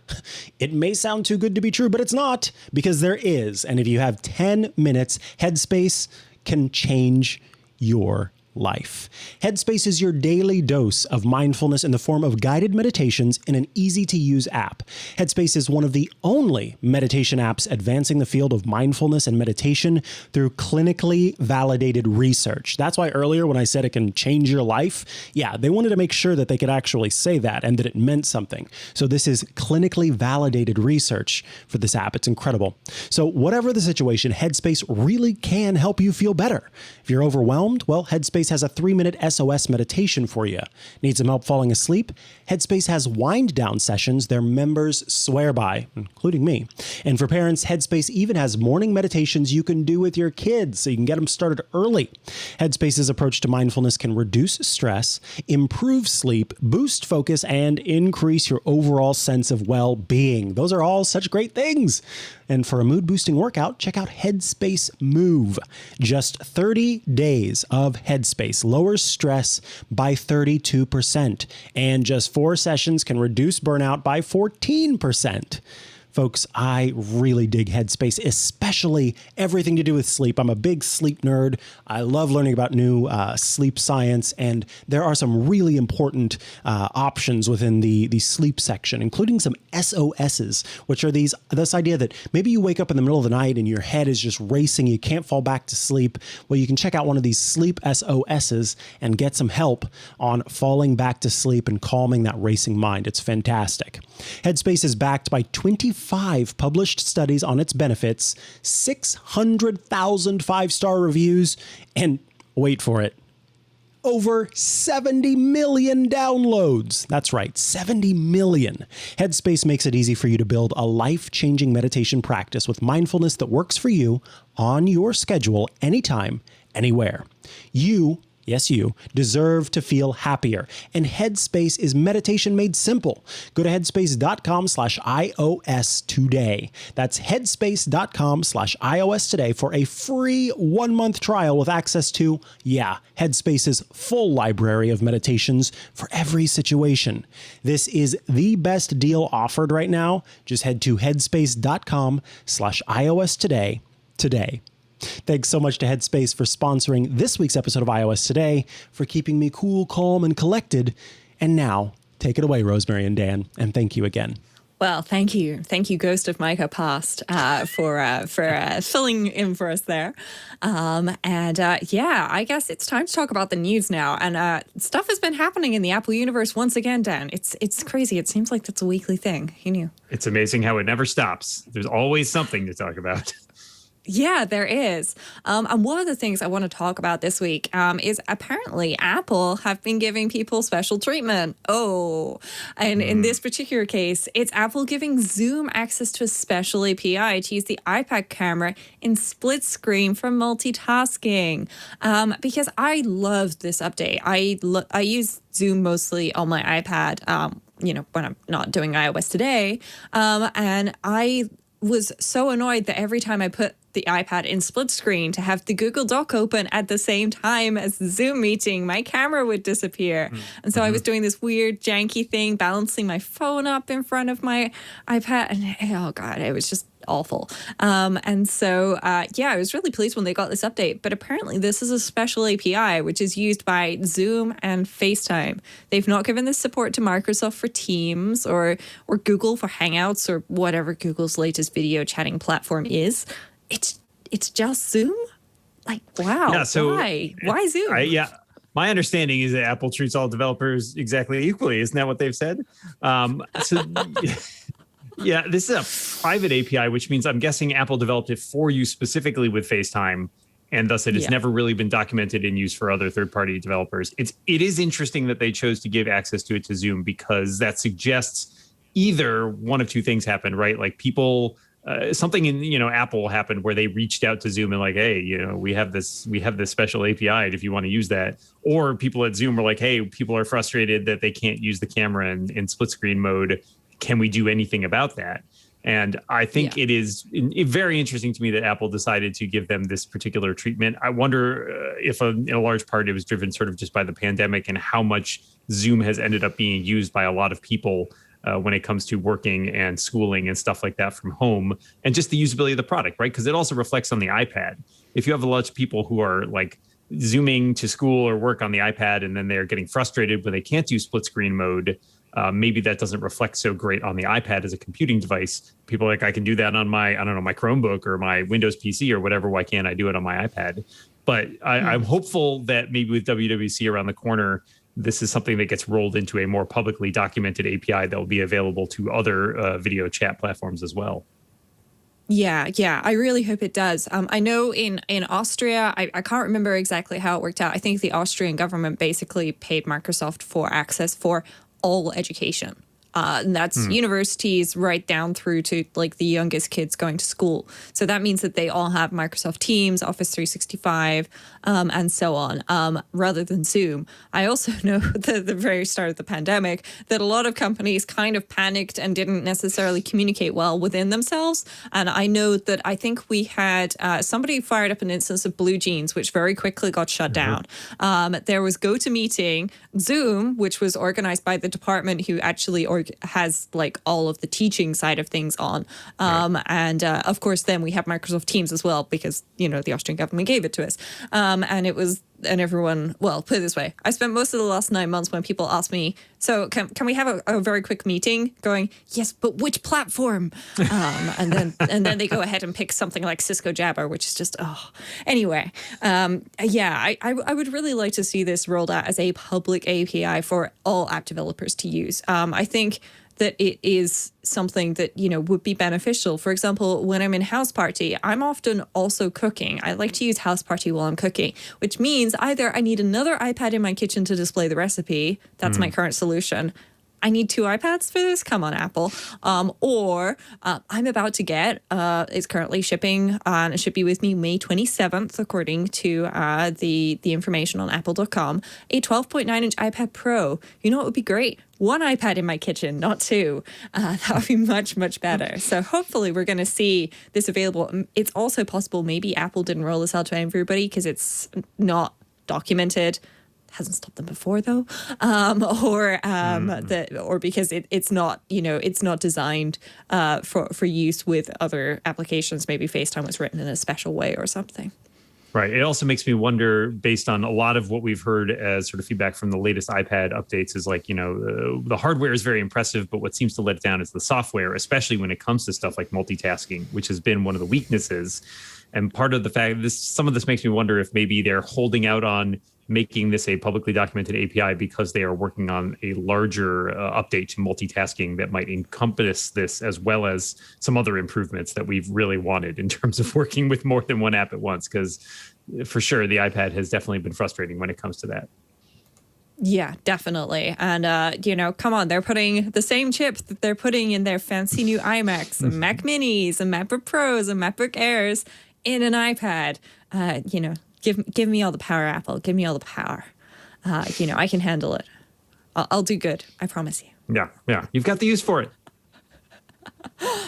D: It may sound too good to be true, but it's not, because there is. And if you have 10 minutes, Headspace can change your life. Headspace is your daily dose of mindfulness in the form of guided meditations in an easy-to-use app. Headspace is one of the only meditation apps advancing the field of mindfulness and meditation through clinically validated research. That's why earlier when I said it can change your life, yeah, they wanted to make sure that they could actually say that and that it meant something. So this is clinically validated research for this app. It's incredible. So whatever the situation, Headspace really can help you feel better. If you're overwhelmed, well, Headspace has a 3-minute SOS meditation for you. Need some help falling asleep? Headspace has wind down sessions their members swear by, including me. And for parents, Headspace even has morning meditations you can do with your kids so you can get them started early. Headspace's approach to mindfulness can reduce stress, improve sleep, boost focus, and increase your overall sense of well-being. Those are all such great things. And for a mood-boosting workout, check out Headspace Move. Just 30 days of Headspace lowers stress by 32%, and just 4 sessions can reduce burnout by 14%. Folks, I really dig Headspace, especially everything to do with sleep. I'm a big sleep nerd. I love learning about new sleep science, and there are some really important options within the sleep section, including some SOSs, which are this idea that maybe you wake up in the middle of the night and your head is just racing, you can't fall back to sleep. Well, you can check out one of these sleep SOSs and get some help on falling back to sleep and calming that racing mind. It's fantastic. Headspace is backed by 25 published studies on its benefits, 600,000 5-star reviews, and wait for it, over 70 million downloads. That's right, 70 million. Headspace makes it easy for you to build a life-changing meditation practice with mindfulness that works for you on your schedule, anytime, anywhere. Yes, you deserve to feel happier. And Headspace is meditation made simple. Go to headspace.com/iOS today. That's headspace.com/iOS today for a free 1-month trial with access to, Headspace's full library of meditations for every situation. This is the best deal offered right now. Just head to headspace.com/iOS today. Thanks so much to Headspace for sponsoring this week's episode of iOS Today, for keeping me cool, calm, and collected. And now, take it away, Rosemary and Dan, and thank you again.
A: Well, thank you. Thank you, Ghost of Micah Past, for filling in for us there. I guess it's time to talk about the news now. And stuff has been happening in the Apple universe once again, Dan. It's crazy. It seems like that's a weekly thing. Who knew?
E: It's amazing how it never stops. There's always something to talk about.
A: Yeah, there is. And one of the things I want to talk about this week is apparently Apple have been giving people special treatment. And in this particular case, it's Apple giving Zoom access to a special API to use the iPad camera in split screen for multitasking. Because I love this update. I use Zoom mostly on my iPad, when I'm not doing iOS Today. And I was so annoyed that every time I put the iPad in split screen to have the Google Doc open at the same time as the Zoom meeting, my camera would disappear. And so I was doing this weird janky thing, balancing my phone up in front of my iPad. And oh God, it was just awful. I was really pleased when they got this update. But apparently this is a special API, which is used by Zoom and FaceTime. They've not given this support to Microsoft for Teams or Google for Hangouts or whatever Google's latest video chatting platform is. It's just Zoom? Like, wow.
E: Yeah, so
A: why Zoom?
E: My understanding is that Apple treats all developers exactly equally. Isn't that what they've said? This is a private API, which means I'm guessing Apple developed it for you specifically with FaceTime, and thus it has never really been documented and used for other third-party developers. It is interesting that they chose to give access to it to Zoom, because that suggests either one of two things happened, right? Like people... something in Apple happened where they reached out to Zoom and like, hey, we have this special API if you want to use that. Or people at Zoom were like, hey, people are frustrated that they can't use the camera in split screen mode. Can we do anything about that? And I think it is very interesting to me that Apple decided to give them this particular treatment. I wonder if in a large part it was driven sort of just by the pandemic and how much Zoom has ended up being used by a lot of people when it comes to working and schooling and stuff like that from home, and just the usability of the product, right? Because it also reflects on the iPad. If you have a lot of people who are like Zooming to school or work on the iPad, and then they're getting frustrated when they can't do split screen mode. Maybe that doesn't reflect so great on the iPad as a computing device. People are like, I can do that on my, I don't know, my Chromebook or my Windows PC or whatever. Why can't I do it on my iPad? But I'm hopeful that maybe with WWC around the corner, this is something that gets rolled into a more publicly documented API that will be available to other video chat platforms as well.
A: Yeah, I really hope it does. I know in Austria, I can't remember exactly how it worked out. I think the Austrian government basically paid Microsoft for access for all education. And that's universities right down through to like the youngest kids going to school. So that means that they all have Microsoft Teams, Office 365, and so on, rather than Zoom. I also know at the very start of the pandemic that a lot of companies kind of panicked and didn't necessarily communicate well within themselves. And I know that I think we had somebody fired up an instance of BlueJeans, which very quickly got shut down. There was GoToMeeting, Zoom, which was organized by the department who actually has like all of the teaching side of things on. And of course, then we have Microsoft Teams as well, because, you know, the Austrian government gave it to us. And it was, and everyone, well, put it this way, I spent most of the last 9 months when people asked me, so can we have a very quick meeting, going, yes, but which platform? And then they go ahead and pick something like Cisco Jabber, which is just, anyway. I would really like to see this rolled out as a public API for all app developers to use. I think that it is something that, you know, would be beneficial. For example, when I'm in House Party, I'm often also cooking. I like to use House Party while I'm cooking, which means either I need another iPad in my kitchen to display the recipe. That's my current solution. I need 2 iPads for this. Come on, Apple. Or I'm about to get, it's currently shipping, and it should be with me May 27th, according to the information on apple.com, a 12.9-inch iPad Pro. You know what would be great? 1 iPad in my kitchen, not 2. That would be much, much better. So hopefully we're going to see this available. It's also possible maybe Apple didn't roll this out to everybody because it's not documented. Hasn't stopped them before though, or because it's not, you know, it's not designed for use with other applications. Maybe FaceTime was written in a special way or something.
E: Right. It also makes me wonder, based on a lot of what we've heard as sort of feedback from the latest iPad updates, is like, you know, the hardware is very impressive, but what seems to let it down is the software, especially when it comes to stuff like multitasking, which has been one of the weaknesses. And part of the fact some of this makes me wonder if maybe they're holding out on making this a publicly documented API because they are working on a larger update to multitasking that might encompass this, as well as some other improvements that we've really wanted in terms of working with more than one app at once. Because for sure, the iPad has definitely been frustrating when it comes to that.
A: Yeah, definitely. And, you know, come on, they're putting the same chip that they're putting in their fancy new iMacs and Mac Minis and MacBook Pros and MacBook Airs in an iPad. You know, give me all the power, Apple. Give me all the power. You know, I can handle it. I'll do good. I promise you.
E: Yeah. You've got the use for it.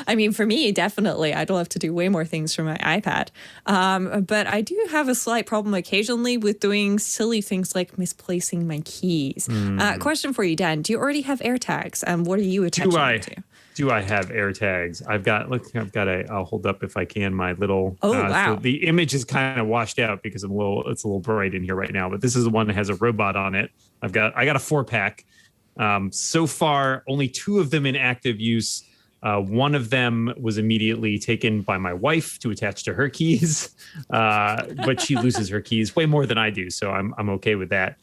A: I mean, for me, definitely. I'd love to do way more things from my iPad. But I do have a slight problem occasionally with doing silly things like misplacing my keys. Question for you, Dan. Do you already have AirTags? And what are you attaching them to?
E: Do I have AirTags? I'll hold up if I can my little.
A: Oh, wow.
E: So the image is kind of washed out because it's a little bright in here right now. But this is the one that has a robot on it. I got a 4-pack. So far, only 2 of them in active use. One of them was immediately taken by my wife to attach to her keys, but she loses her keys way more than I do, so I'm okay with that.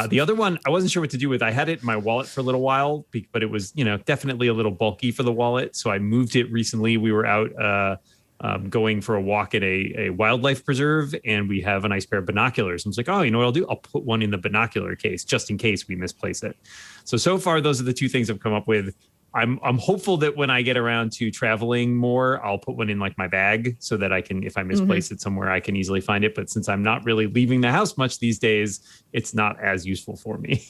E: The other one, I wasn't sure what to do with. I had it in my wallet for a little while, but it was, you know, definitely a little bulky for the wallet, so I moved it recently. We were out going for a walk at a wildlife preserve, and we have a nice pair of binoculars. I was like, oh, you know what I'll do? I'll put one in the binocular case just in case we misplace it. So far, those are the 2 things I've come up with. I'm hopeful that when I get around to traveling more, I'll put one in like my bag so that I can, if I misplace it somewhere, I can easily find it. But since I'm not really leaving the house much these days, it's not as useful for me.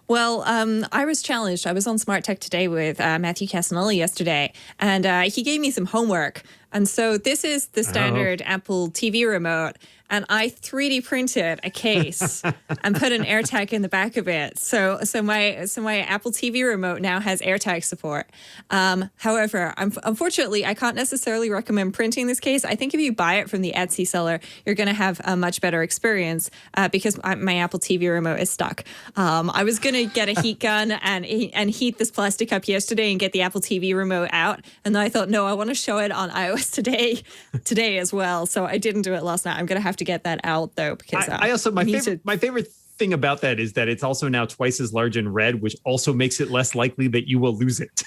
A: Well, I was challenged. I was on Smart Tech Today with Matthew Casanelli yesterday, and he gave me some homework. And so this is the standard Apple TV remote. and I 3D printed a case and put an AirTag in the back of it. So my Apple TV remote now has AirTag support. However, unfortunately, I can't necessarily recommend printing this case. I think if you buy it from the Etsy seller, you're going to have a much better experience because my Apple TV remote is stuck. I was going to get a heat gun and heat this plastic up yesterday and get the Apple TV remote out, and then I thought, no, I want to show it on iOS today as well. So I didn't do it last night. I'm going to have to get that out though because
E: I also my favorite thing about that is that it's also now twice as large in red, which also makes it less likely that you will lose it.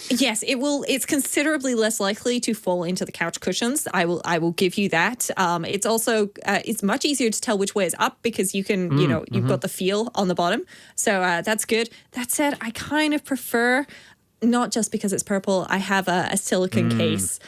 A: Yes, it will. It's considerably less likely to fall into the couch cushions. I will give you that. It's also it's much easier to tell which way is up because you can you've got the feel on the bottom. So that's good. That said, I kind of prefer. Not just because it's purple, I have a silicone case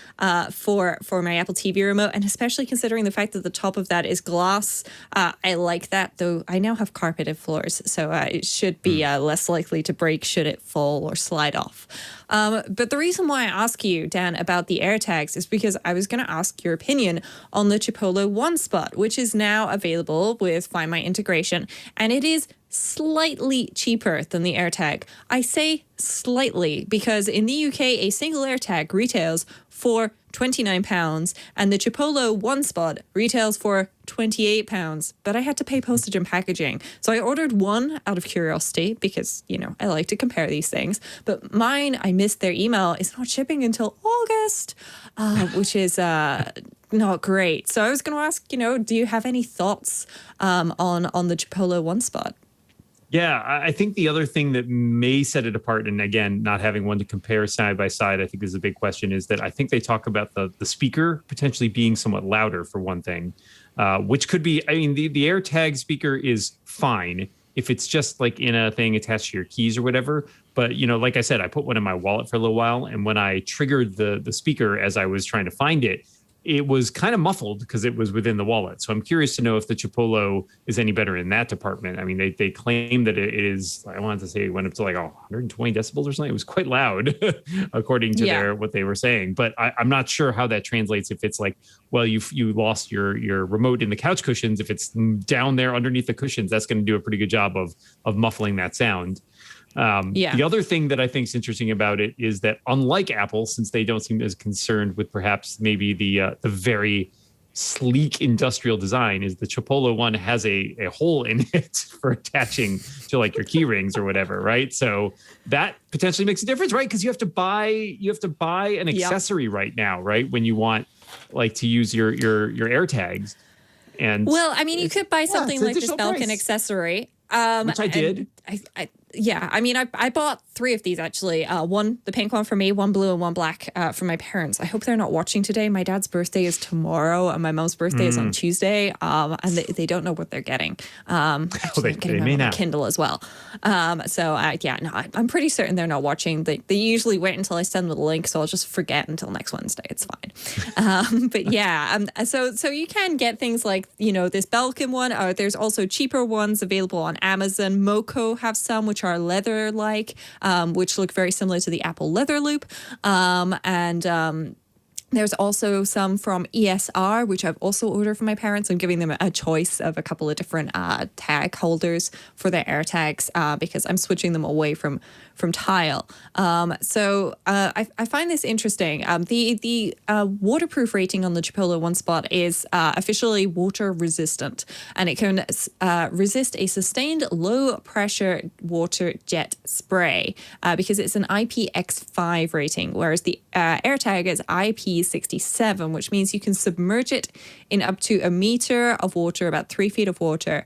A: for my Apple TV remote, and especially considering the fact that the top of that is glass, I like that. Though I now have carpeted floors, so it should be less likely to break should it fall or slide off. But the reason why I ask you, Dan, about the AirTags is because I was going to ask your opinion on the Chipolo ONE Spot, which is now available with Find My integration, and it is slightly cheaper than the AirTag. I say slightly because in the UK, a single AirTag retails for £29 and the Chipolo ONE Spot retails for £28, but I had to pay postage and packaging. So I ordered one out of curiosity because, I like to compare these things. But mine, I missed their email, is not shipping until August, which is not great. So I was going to ask, do you have any thoughts on the Chipolo ONE Spot?
E: Yeah, I think the other thing that may set it apart, and again, not having one to compare side by side, I think is a big question, is that I think they talk about the speaker potentially being somewhat louder for one thing, which could be, the AirTag speaker is fine if it's just like in a thing attached to your keys or whatever. But, like I said, I put one in my wallet for a little while, and when I triggered the speaker as I was trying to find it, it was kind of muffled because it was within the wallet. So I'm curious to know if the Chipolo is any better in that department. I mean, they claim that it is, I wanted to say it went up to like 120 decibels or something. It was quite loud according to what they were saying. But I'm not sure how that translates if it's like, well, you lost your remote in the couch cushions. If it's down there underneath the cushions, that's going to do a pretty good job of muffling that sound. The other thing that I think is interesting about it is that unlike Apple, since they don't seem as concerned with perhaps maybe the very sleek industrial design, is the Chipolo One has a hole in it for attaching to like your key rings or whatever, right? So that potentially makes a difference, right? Because you have to buy an accessory right now, right? When you want like to use your AirTags. And
A: you could buy something like this Belkin accessory.
E: Which I did.
A: I bought 3 of these actually. One, the pink one for me, one blue and one black for my parents. I hope they're not watching today. My dad's birthday is tomorrow and my mom's birthday is on Tuesday. And they don't know what they're getting. Actually, I'm getting them on Kindle as well. I'm pretty certain they're not watching. They usually wait until I send them the link, so I'll just forget until next Wednesday. It's fine. So you can get things like, this Belkin one. There's also cheaper ones available on Amazon. Moco have some, which are leather-like, which look very similar to the Apple Leather Loop. There's also some from ESR, which I've also ordered for my parents. I'm giving them a choice of a couple of different tag holders for their AirTags because I'm switching them away from tile. I find this interesting. The waterproof rating on the Chipolo ONE Spot is officially water resistant, and it can resist a sustained low pressure water jet spray because it's an IPX5 rating, whereas the AirTag is IP67, which means you can submerge it in up to a meter of water, about 3 feet of water,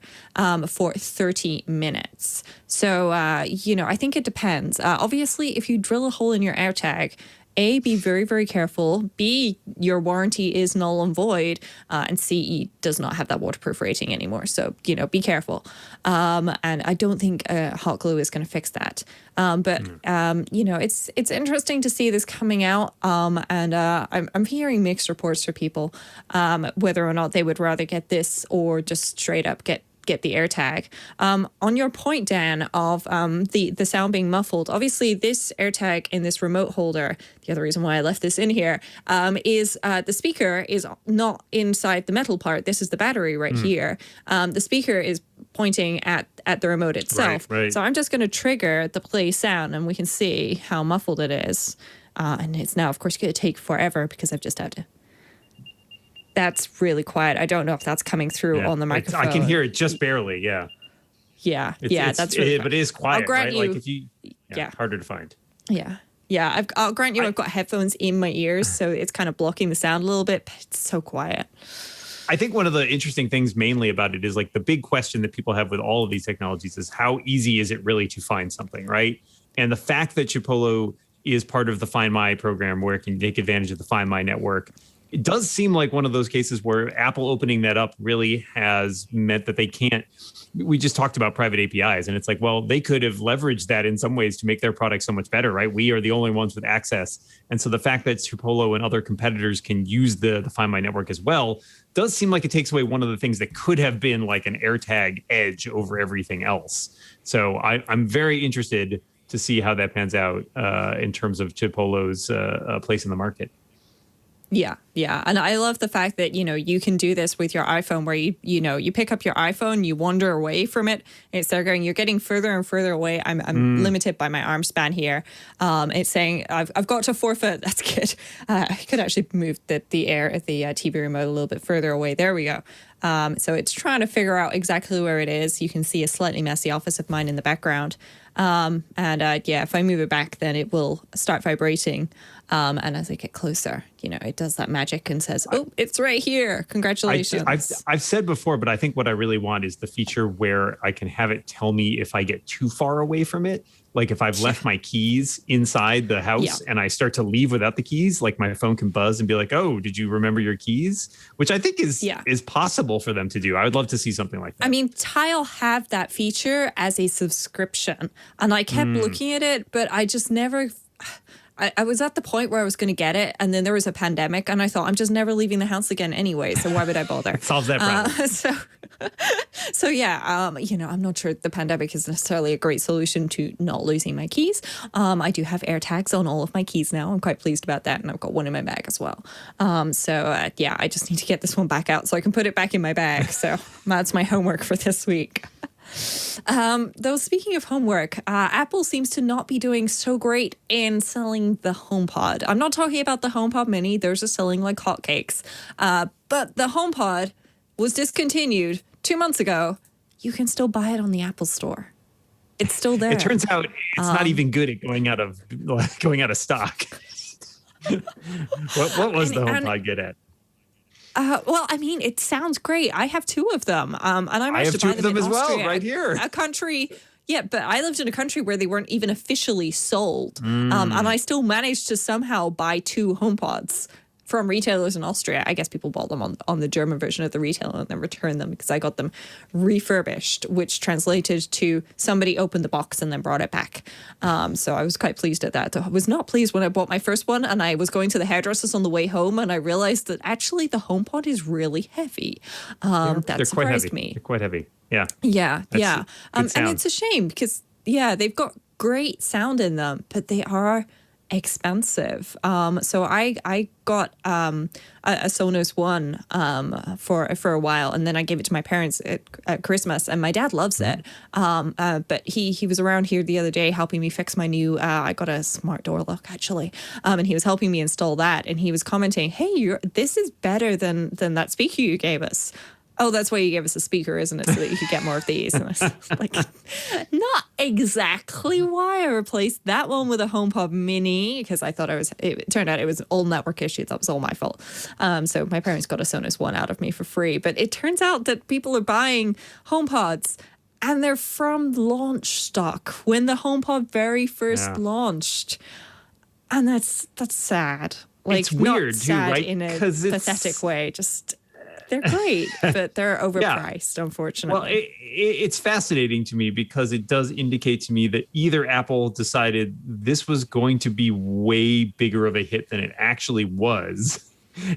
A: for 30 minutes. So, I think it depends. Obviously, if you drill a hole in your AirTag, A, be very, very careful. B, your warranty is null and void. And C, it does not have that waterproof rating anymore. So, be careful. And I don't think hot glue is going to fix that. It's interesting to see this coming out. I'm hearing mixed reports for people, whether or not they would rather get this or just straight up get get the AirTag. On your point, Dan, of the sound being muffled, obviously this AirTag in this remote holder, the other reason why I left this in here, is the speaker is not inside the metal part. This is the battery right here. The speaker is pointing at the remote itself.
E: Right.
A: So I'm just going to trigger the play sound and we can see how muffled it is. And it's now, of course, going to take forever because I've just had to. That's really quiet. I don't know if that's coming through on the microphone.
E: I can hear it just barely. Yeah.
A: That's really
E: but it is quiet.
A: I'll grant
E: right?
A: you.
E: Like if you, harder to find.
A: Yeah. I'll grant you, I've got headphones in my ears, so it's kind of blocking the sound a little bit. But it's so quiet.
E: I think one of the interesting things mainly about it is like the big question that people have with all of these technologies is how easy is it really to find something, right? And the fact that Chipolo is part of the Find My program where it can take advantage of the Find My network, it does seem like one of those cases where Apple opening that up really has meant that they can't. We just talked about private APIs, and it's like, well, they could have leveraged that in some ways to make their product so much better, right? We are the only ones with access. And so the fact that Chipolo and other competitors can use the Find My network as well does seem like it takes away one of the things that could have been like an AirTag edge over everything else. So I'm very interested to see how that pans out in terms of Chipolo's place in the market.
A: Yeah. And I love the fact that, you can do this with your iPhone where you pick up your iPhone, you wander away from it. And it's there going, you're getting further and further away. I'm limited by my arm span here. It's saying I've got to 4 foot. That's good. I could actually move the TV remote a little bit further away. There we go. So it's trying to figure out exactly where it is. You can see a slightly messy office of mine in the background. If I move it back, then it will start vibrating. And as I get closer, it does that magic and says, "Oh, it's right here. Congratulations."
E: I've said before, but I think what I really want is the feature where I can have it tell me if I get too far away from it. Like if I've left my keys inside the house and I start to leave without the keys, like my phone can buzz and be like, "Oh, did you remember your keys?" Which I think is possible for them to do. I would love to see something like that.
A: I mean, Tile have that feature as a subscription, and I kept looking at it, but I just never. I was at the point where I was going to get it, and then there was a pandemic, and I thought, I'm just never leaving the house again anyway, so why would I bother?
E: Solves that problem.
A: I'm not sure the pandemic is necessarily a great solution to not losing my keys. I do have AirTags on all of my keys now. I'm quite pleased about that, and I've got one in my bag as well. I just need to get this one back out so I can put it back in my bag. So that's my homework for this week. Though speaking of homework, Apple seems to not be doing so great in selling the HomePod. I'm not talking about the HomePod Mini. Those are selling like hotcakes. But the HomePod was discontinued 2 months ago. You can still buy it on the Apple Store. It's still there.
E: It turns out it's not even good at going out of stock. What was the HomePod good at?
A: It sounds great. I have 2 of them. And I managed to buy them
E: as
A: Austria,
E: well, right here.
A: A country. Yeah, but I lived in a country where they weren't even officially sold. And I still managed to somehow buy 2 HomePods from retailers in Austria. I guess people bought them on the German version of the retailer and then returned them because I got them refurbished, which translated to somebody opened the box and then brought it back. So I was quite pleased at that. I was not pleased when I bought my first one and I was going to the hairdressers on the way home and I realized that actually the HomePod is really heavy. That surprised me.
E: They're quite heavy. Yeah.
A: Yeah. And it's a shame because, they've got great sound in them, but they are expensive. So I got a Sonos One for a while, and then I gave it to my parents at Christmas, and my dad loves it. But he was around here the other day helping me fix my new. I got a smart door lock actually, and he was helping me install that, and he was commenting, "Hey, this is better than that speaker you gave us." Oh, that's why you gave us a speaker, isn't it? So that you could get more of these. And I was like, not exactly why I replaced that one with a HomePod Mini because I thought it turned out it was all network issue. That was all my fault. So my parents got a Sonos One out of me for free. But it turns out that people are buying HomePods and they're from launch stock when the HomePod very first launched. And that's sad. Like,
E: it's weird,
A: not sad
E: too, right?
A: In a pathetic way. Just... They're great, but they're overpriced, unfortunately.
E: Well, it's fascinating to me because it does indicate to me that either Apple decided this was going to be way bigger of a hit than it actually was.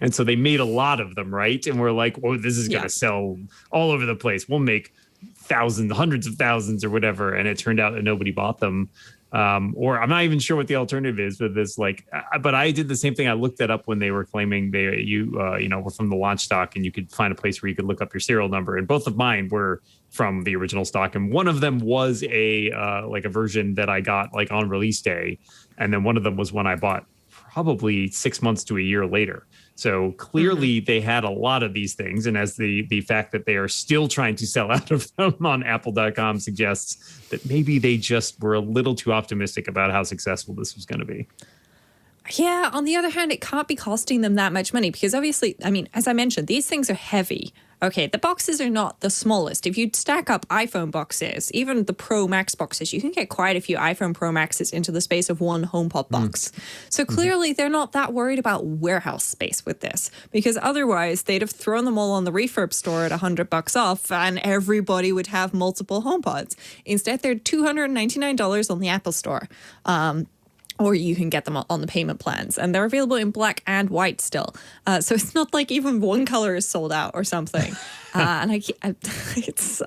E: And so they made a lot of them, right? And we're like, oh, this is going to sell all over the place. We'll make thousands, hundreds of thousands or whatever, and it turned out that nobody bought them. Or I'm not even sure what the alternative is with this. But I did the same thing. I looked that up when they were claiming were from the launch stock, and you could find a place where you could look up your serial number. And both of mine were from the original stock, and one of them was a version that I got like on release day, and then one of them was one I bought probably 6 months to a year later. So clearly they had a lot of these things. And as the fact that they are still trying to sell out of them on Apple.com suggests that maybe they just were a little too optimistic about how successful this was going to be.
A: Yeah, on the other hand, it can't be costing them that much money because obviously, I mean, as I mentioned, these things are heavy. Okay, the boxes are not the smallest. If you stack up iPhone boxes, even the Pro Max boxes, you can get quite a few iPhone Pro Maxes into the space of one HomePod box. So clearly they're not that worried about warehouse space with this, because otherwise they'd have thrown them all on the refurb store at $100 off and everybody would have multiple HomePods. Instead, they're $299 on the Apple Store. Or you can get them on the payment plans, and they're available in black and white still. So it's not like even one color is sold out or something. It's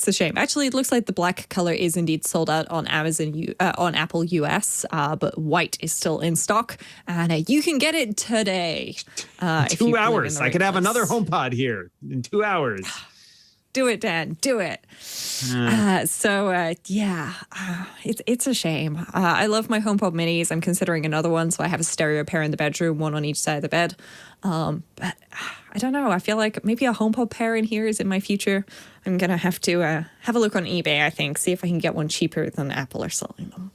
A: a shame. Actually, it looks like the black color is indeed sold out on on Apple US, but white is still in stock, and you can get it today.
E: 2 hours. I could have another HomePod here in 2 hours.
A: Do it, Dan. Do it. It's a shame. I love my HomePod minis. I'm considering another one, so I have a stereo pair in the bedroom, one on each side of the bed. But I don't know. I feel like maybe a HomePod pair in here is in my future. I'm gonna have to have a look on eBay. I think, see if I can get one cheaper than Apple are selling them.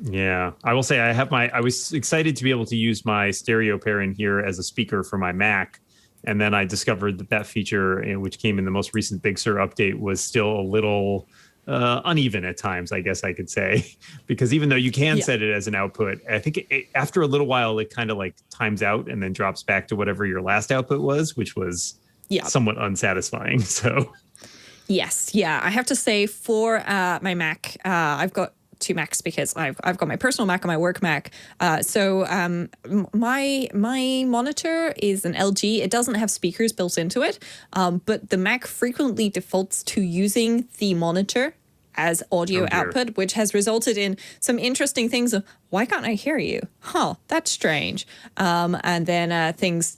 E: Yeah, I will say I was excited to be able to use my stereo pair in here as a speaker for my Mac. And then I discovered that feature, which came in the most recent Big Sur update, was still a little uneven at times, I guess I could say. Because even though you can set it as an output, I think after a little while, it kind of like times out and then drops back to whatever your last output was, which was somewhat unsatisfying. So, yes. Yeah, I have to say for my Mac, I've got two Macs because I've got my personal Mac and my work Mac. My monitor is an LG. It doesn't have speakers built into it, but the Mac frequently defaults to using the monitor as audio output, which has resulted in some interesting things of, why can't I hear you? Huh, that's strange. And then things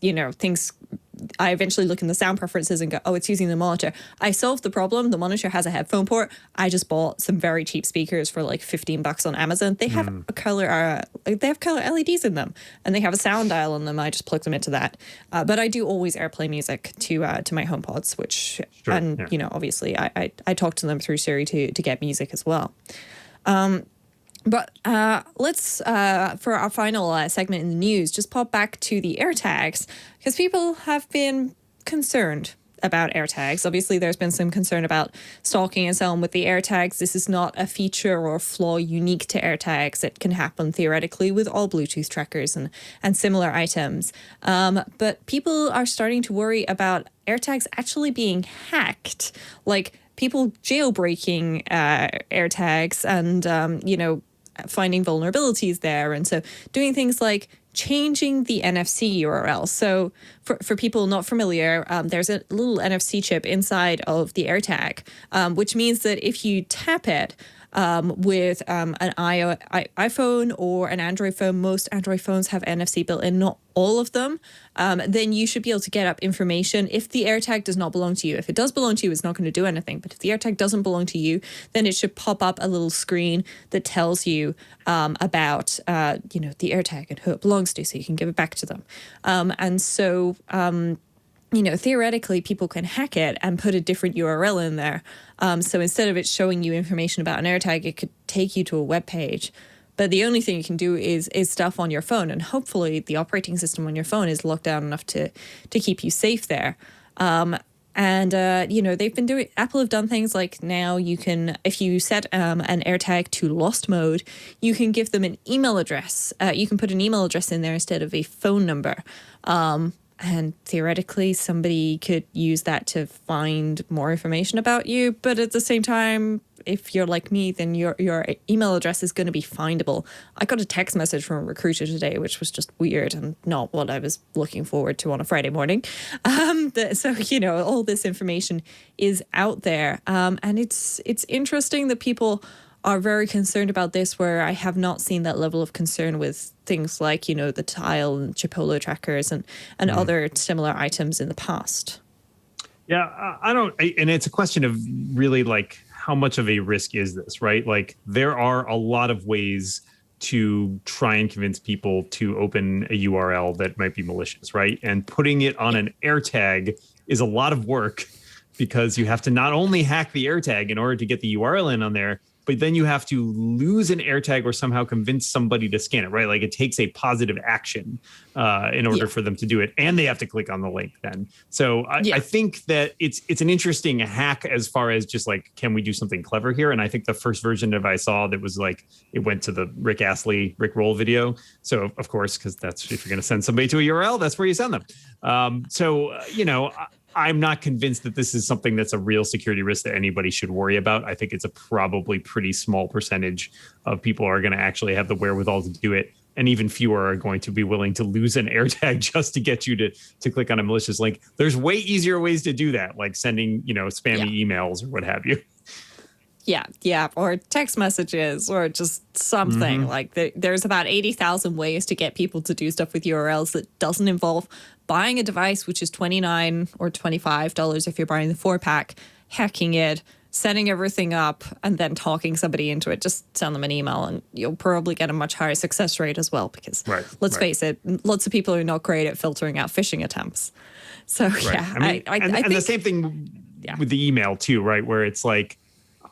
E: I eventually look in the sound preferences and go, oh, it's using the monitor. I solved the problem. The monitor has a headphone port. I just bought some very cheap speakers for like $15 on Amazon. They have color LEDs in them, and they have a sound dial on them. I just plug them into that. But I do always AirPlay music to my HomePods, obviously I talk to them through Siri to get music as well. But let's, for our final segment in the news, just pop back to the AirTags, because people have been concerned about AirTags. Obviously, there's been some concern about stalking and so on with the AirTags. This is not a feature or flaw unique to AirTags. It can happen theoretically with all Bluetooth trackers and similar items. But people are starting to worry about AirTags actually being hacked, like people jailbreaking AirTags and, finding vulnerabilities there. And so doing things like changing the NFC URL. So for people not familiar, there's a little NFC chip inside of the AirTag, which means that if you tap it with an iPhone or an Android phone, most Android phones have NFC built in, not all of them, then you should be able to get up information if the AirTag does not belong to you. If it does belong to you, it's not going to do anything. But if the AirTag doesn't belong to you, then it should pop up a little screen that tells you about, the AirTag and who it belongs to, so you can give it back to them. Theoretically, people can hack it and put a different URL in there. So instead of it showing you information about an AirTag, it could take you to a web page. But the only thing you can do is stuff on your phone, and hopefully the operating system on your phone is locked down enough to keep you safe there. They've been doing, Apple have done things like now you can, if you set an AirTag to lost mode, you can give them an email address. You can put an email address in there instead of a phone number. And theoretically, somebody could use that to find more information about you. But at the same time,
A: if you're like me, then your email address is going to be findable. I got a text message from a recruiter today, which was just weird and not what I was looking forward to on a Friday morning. So, all this information is out there. And it's interesting that people are very concerned about this, where I have not seen that level of concern with things like, the Tile and Chipolo trackers and other similar items in the past.
E: Yeah, and it's a question of really like how much of a risk is this, right? Like there are a lot of ways to try and convince people to open a URL that might be malicious, right? And putting it on an AirTag is a lot of work, because you have to not only hack the AirTag in order to get the URL in on there, but then you have to lose an AirTag or somehow convince somebody to scan it, right? Like it takes a positive action in order for them to do it. And they have to click on the link then. So I think that it's an interesting hack as far as just like, can we do something clever here? And I think the first version of I saw that was like, it went to the Rick Roll video. So of course, because that's, if you're going to send somebody to a URL, that's where you send them. I'm not convinced that this is something that's a real security risk that anybody should worry about. I think it's a probably pretty small percentage of people are going to actually have the wherewithal to do it. And even fewer are going to be willing to lose an AirTag just to get you to click on a malicious link. There's way easier ways to do that, like sending, spammy emails or what have you.
A: Yeah. Or text messages or just something like there's about 80,000 ways to get people to do stuff with URLs that doesn't involve buying a device, which is $29 or $25 if you're buying the 4-pack, hacking it, setting everything up, and then talking somebody into it. Just send them an email and you'll probably get a much higher success rate as well, because let's face it, lots of people are not great at filtering out phishing attempts. So I think
E: the same thing with the email too, right? Where it's like,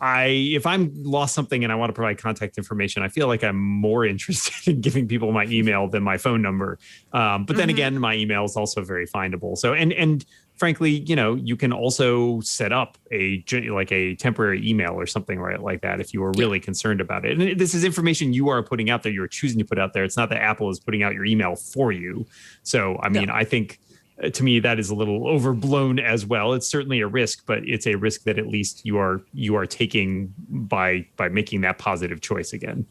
E: if I'm lost something and I want to provide contact information, I feel like I'm more interested in giving people my email than my phone number. But then again, my email is also very findable. So, and frankly, you can also set up a temporary email or something right like that if you were really concerned about it. And this is information you are putting out there, you're choosing to put out there. It's not that Apple is putting out your email for you. So, I mean, I think to me, that is a little overblown as well. It's certainly a risk, but it's a risk that at least you are taking by making that positive choice again.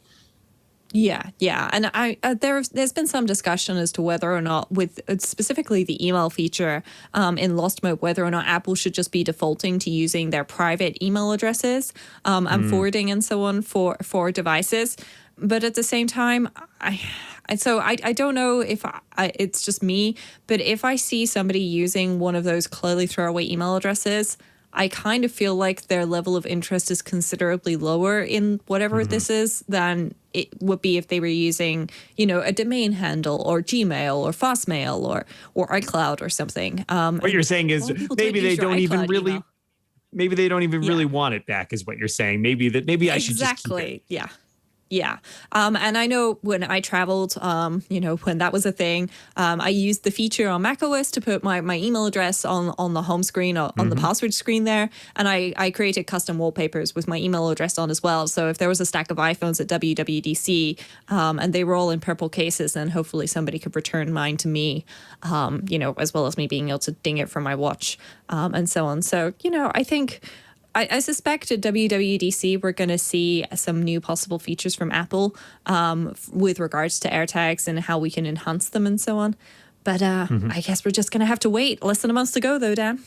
A: Yeah. And there's been some discussion as to whether or not, with specifically the email feature in Lost Mode, whether or not Apple should just be defaulting to using their private email addresses and forwarding and so on for devices. But at the same time, I don't know if it's just me, but if I see somebody using one of those clearly throwaway email addresses, I kind of feel like their level of interest is considerably lower in whatever this is than it would be if they were using, a domain handle or Gmail or Fastmail or iCloud or something.
E: What you're saying is maybe they don't even really, really want it back, is what you're saying. Maybe I should just keep it.
A: Yeah. And I know when I traveled, when that was a thing, I used the feature on macOS to put my email address on the home screen or on the password screen there. And I created custom wallpapers with my email address on as well. So if there was a stack of iPhones at WWDC and they were all in purple cases, then hopefully somebody could return mine to me, as well as me being able to ding it from my watch and so on. So, I suspect at WWDC we're going to see some new possible features from Apple with regards to AirTags and how we can enhance them and so on. But I guess we're just going to have to wait. Less than a month to go, though, Dan.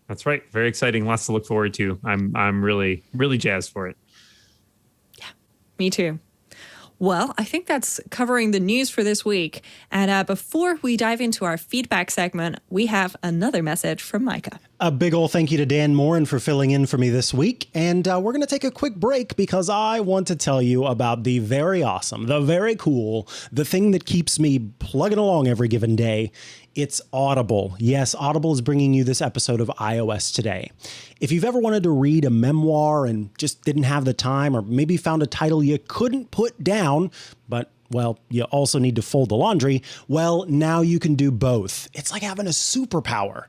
E: That's right. Very exciting. Lots to look forward to. I'm really, really jazzed for it.
A: Yeah, me too. Well, I think that's covering the news for this week. And before we dive into our feedback segment, we have another message from Micah.
D: A big ol' thank you to Dan Moren for filling in for me this week. And we're going to take a quick break because I want to tell you about the very awesome, the very cool, the thing that keeps me plugging along every given day. It's Audible. Yes, Audible is bringing you this episode of iOS Today. If you've ever wanted to read a memoir and just didn't have the time, or maybe found a title you couldn't put down, but well, you also need to fold the laundry, well, now you can do both. It's like having a superpower.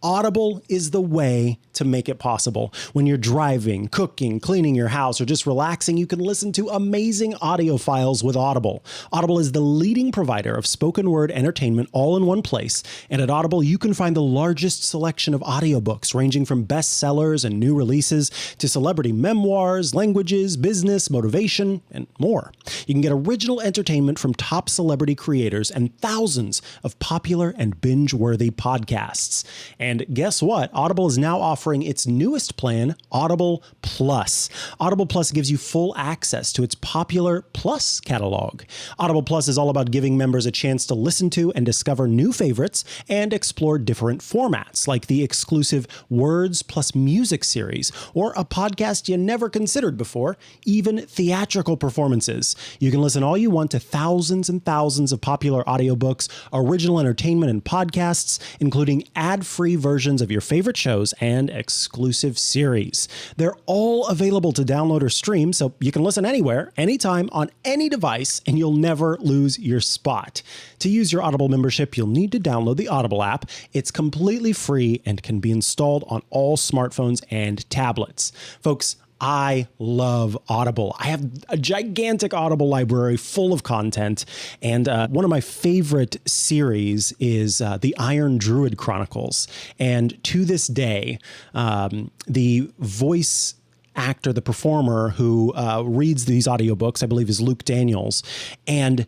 D: Audible is the way to make it possible. When you're driving, cooking, cleaning your house, or just relaxing, you can listen to amazing audio files with Audible. Audible is the leading provider of spoken word entertainment all in one place. And at Audible, you can find the largest selection of audiobooks ranging from bestsellers and new releases to celebrity memoirs, languages, business, motivation, and more. You can get original entertainment from top celebrity creators and thousands of popular and binge-worthy podcasts. And guess what? Audible is now offering its newest plan, Audible Plus. Audible Plus gives you full access to its popular Plus catalog. Audible Plus is all about giving members a chance to listen to and discover new favorites and explore different formats, like the exclusive Words Plus Music series, or a podcast you never considered before, even theatrical performances. You can listen all you want to thousands and thousands of popular audiobooks, original entertainment and podcasts, including ad-free versions of your favorite shows and exclusive series. They're all available to download or stream, so you can listen anywhere, anytime, on any device, and you'll never lose your spot. To use your Audible membership, you'll need to download the Audible app. It's completely free and can be installed on all smartphones and tablets. Folks, I love Audible. I have a gigantic Audible library full of content, and one of my favorite series is the Iron Druid Chronicles. And to this day, the voice actor, the performer who reads these audiobooks, I believe, is Luke Daniels, and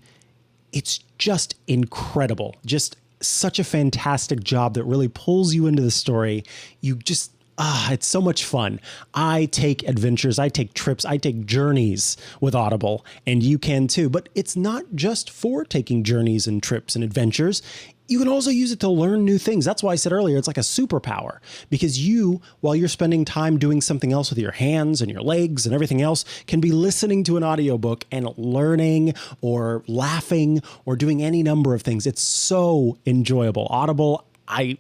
D: it's just incredible. Just such a fantastic job that really pulls you into the story. You just it's so much fun. I take adventures, I take trips, I take journeys with Audible, and you can too. But it's not just for taking journeys and trips and adventures. You can also use it to learn new things. That's why I said earlier, it's like a superpower, because you, while you're spending time doing something else with your hands and your legs and everything else, can be listening to an audiobook and learning or laughing or doing any number of things. It's so enjoyable. Audible, I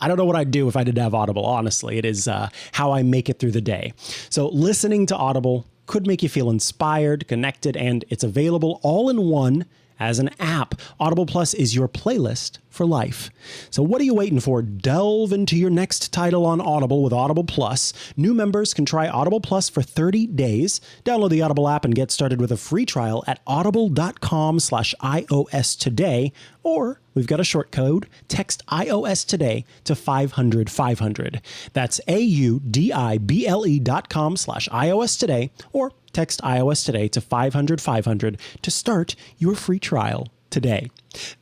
D: don't know what I'd do if I didn't have Audible, honestly. It is how I make it through the day. So listening to Audible could make you feel inspired, connected, and it's available all in one as an app. Audible Plus is your playlist for life. So what are you waiting for? Delve into your next title on Audible with Audible Plus. New members can try Audible Plus for 30 days. Download the Audible app and get started with a free trial at audible.com/iOS today. Or we've got a short code. Text iOS today to 500-500. That's audible.com/iOS today, or text iOS today to 500-500 to start your free trial today.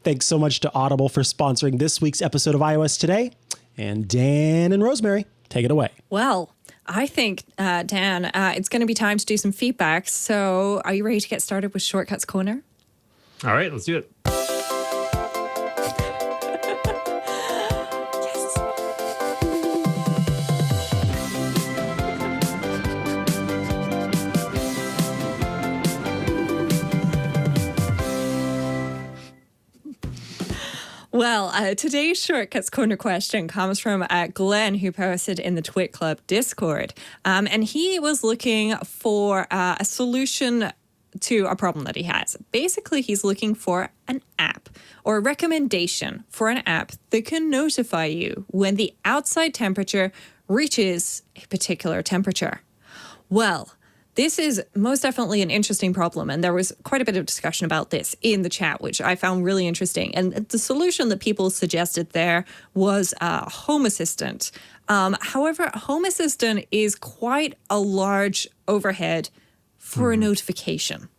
D: Thanks so much to Audible for sponsoring this week's episode of iOS Today. And Dan and Rosemary, take it away.
A: Well, I think, Dan, it's going to be time to do some feedback. So are you ready to get started with Shortcuts Corner?
E: All right, let's do it.
A: Well, today's Shortcuts Corner question comes from Glenn, who posted in the TWiT Club Discord. And he was looking for a solution to a problem that he has. Basically, he's looking for an app or a recommendation for an app that can notify you when the outside temperature reaches a particular temperature. Well, this is most definitely an interesting problem, and there was quite a bit of discussion about this in the chat, which I found really interesting. And the solution that people suggested there was Home Assistant. However, Home Assistant is quite a large overhead for a notification.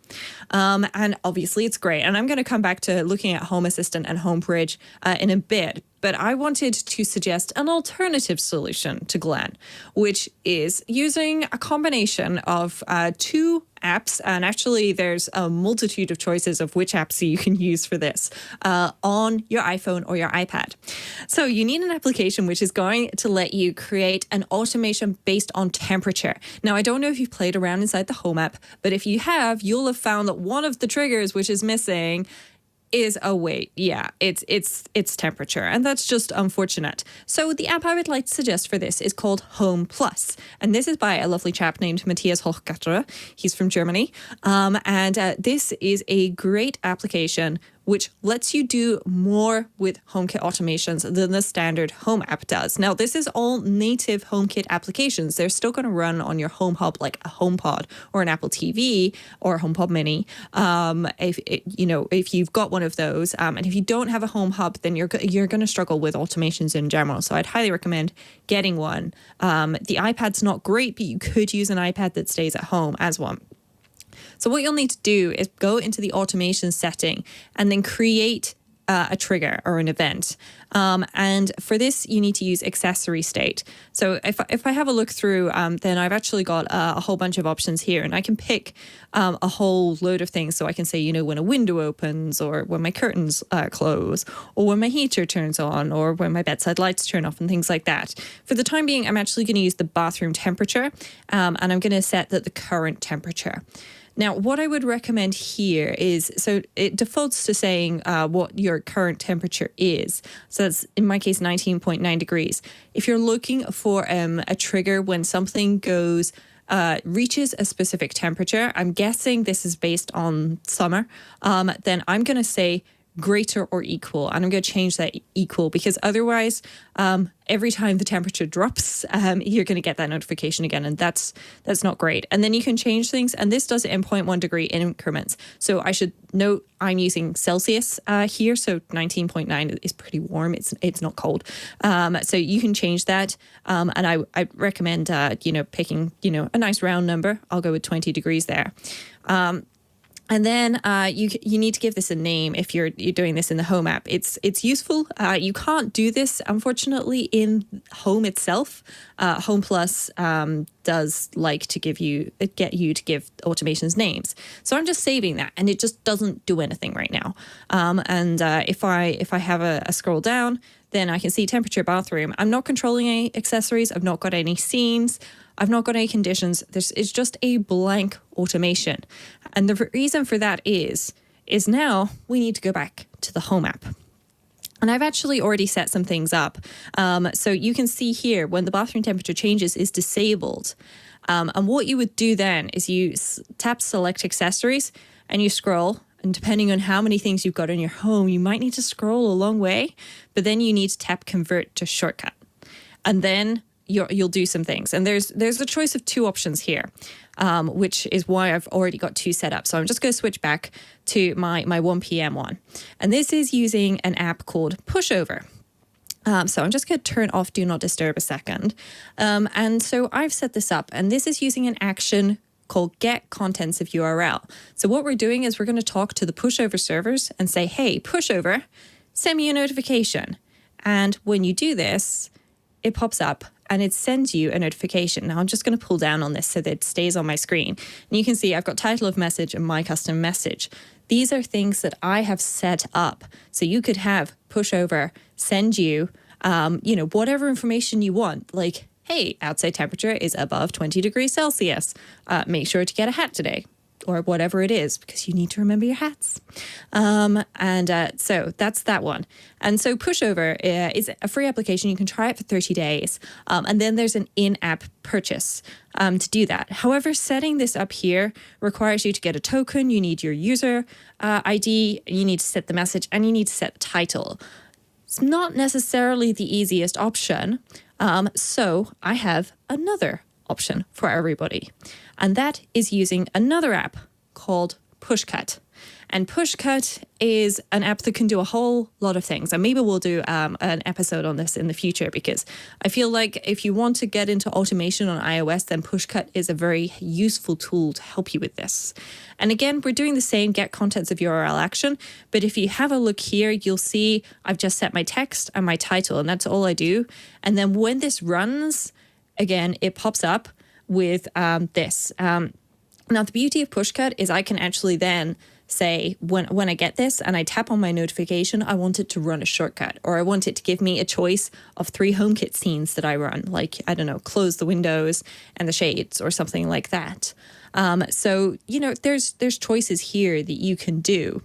A: And obviously it's great. And I'm going to come back to looking at Home Assistant and HomeBridge in a bit. But I wanted to suggest an alternative solution to Glenn, which is using a combination of two apps. And actually, there's a multitude of choices of which apps you can use for this on your iPhone or your iPad. So you need an application which is going to let you create an automation based on temperature. Now, I don't know if you've played around inside the Home app, but if you have, you'll have found that one of the triggers which is missing is, oh wait, yeah, it's temperature, and that's just unfortunate. So the app I would like to suggest for this is called Home Plus, and this is by a lovely chap named Matthias Hochgatter. He's from Germany, and this is a great application which lets you do more with HomeKit automations than the standard Home app does. Now, this is all native HomeKit applications. They're still going to run on your home hub like a HomePod or an Apple TV or a HomePod Mini. If you've got one of those, and if you don't have a home hub, then you're going to struggle with automations in general. So I'd highly recommend getting one. The iPad's not great, but you could use an iPad that stays at home as one. So what you'll need to do is go into the automation setting and then create a trigger or an event. And for this, you need to use accessory state. So if I have a look through, then I've actually got a whole bunch of options here, and I can pick a whole load of things. So I can say, when a window opens, or when my curtains close, or when my heater turns on, or when my bedside lights turn off, and things like that. For the time being, I'm actually going to use the bathroom temperature, and I'm going to set the current temperature. Now, what I would recommend here is, so it defaults to saying what your current temperature is. So that's, in my case, 19.9 degrees. If you're looking for a trigger when something reaches a specific temperature, I'm guessing this is based on summer, then I'm going to say greater or equal, and I'm going to change that equal, because otherwise every time the temperature drops, you're going to get that notification again, and that's not great. And then you can change things, and this does it in 0.1 degree increments. So I should note I'm using Celsius here, so 19.9 is pretty warm. It's not cold. So you can change that, and I recommend picking a nice round number. I'll go with 20 degrees there. And then you need to give this a name if you're doing this in the Home app. It's useful. You can't do this, unfortunately, in Home itself. Home Plus does like to get you to give automations names. So I'm just saving that, and it just doesn't do anything right now. If I have a scroll down, then I can see temperature bathroom. I'm not controlling any accessories. I've not got any scenes. I've not got any conditions. It's just a blank automation. And the reason for that is now we need to go back to the Home app. And I've actually already set some things up. So you can see here when the bathroom temperature changes is disabled. And what you would do then is you tap select accessories and you scroll. And depending on how many things you've got in your home, you might need to scroll a long way. But then you need to tap convert to shortcut. And then you'll do some things. And there's a choice of two options here, which is why I've already got two set up. So I'm just going to switch back to my 1 p.m. one. And this is using an app called Pushover. So I'm just going to turn off Do Not Disturb a second. And so I've set this up, and this is using an action called Get Contents of URL. So what we're doing is we're going to talk to the Pushover servers and say, hey, Pushover, send me a notification. And when you do this, it pops up and it sends you a notification. Now I'm just going to pull down on this so that it stays on my screen. And you can see I've got title of message and my custom message. These are things that I have set up. So you could have Pushover send you, whatever information you want, like, hey, outside temperature is above 20 degrees Celsius. Make sure to get a hat today, or whatever it is, because you need to remember your hats. So that's that one. And so Pushover is a free application. You can try it for 30 days. And then there's an in-app purchase to do that. However, setting this up here requires you to get a token. You need your user ID. You need to set the message, and you need to set the title. It's not necessarily the easiest option. So I have another option for everybody. And that is using another app called Pushcut. And Pushcut is an app that can do a whole lot of things. And maybe we'll do an episode on this in the future, because I feel like if you want to get into automation on iOS, then Pushcut is a very useful tool to help you with this. And again, we're doing the same Get Contents of URL action. But if you have a look here, you'll see I've just set my text and my title, and that's all I do. And then when this runs, again, it pops up with this. Now, the beauty of Pushcut is I can actually then say when I get this and I tap on my notification, I want it to run a shortcut, or I want it to give me a choice of 3 HomeKit scenes that I run, like, I don't know, close the windows and the shades or something like that. So, there's choices here that you can do.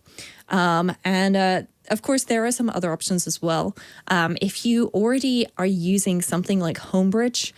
A: Of course, there are some other options as well. If you already are using something like Homebridge,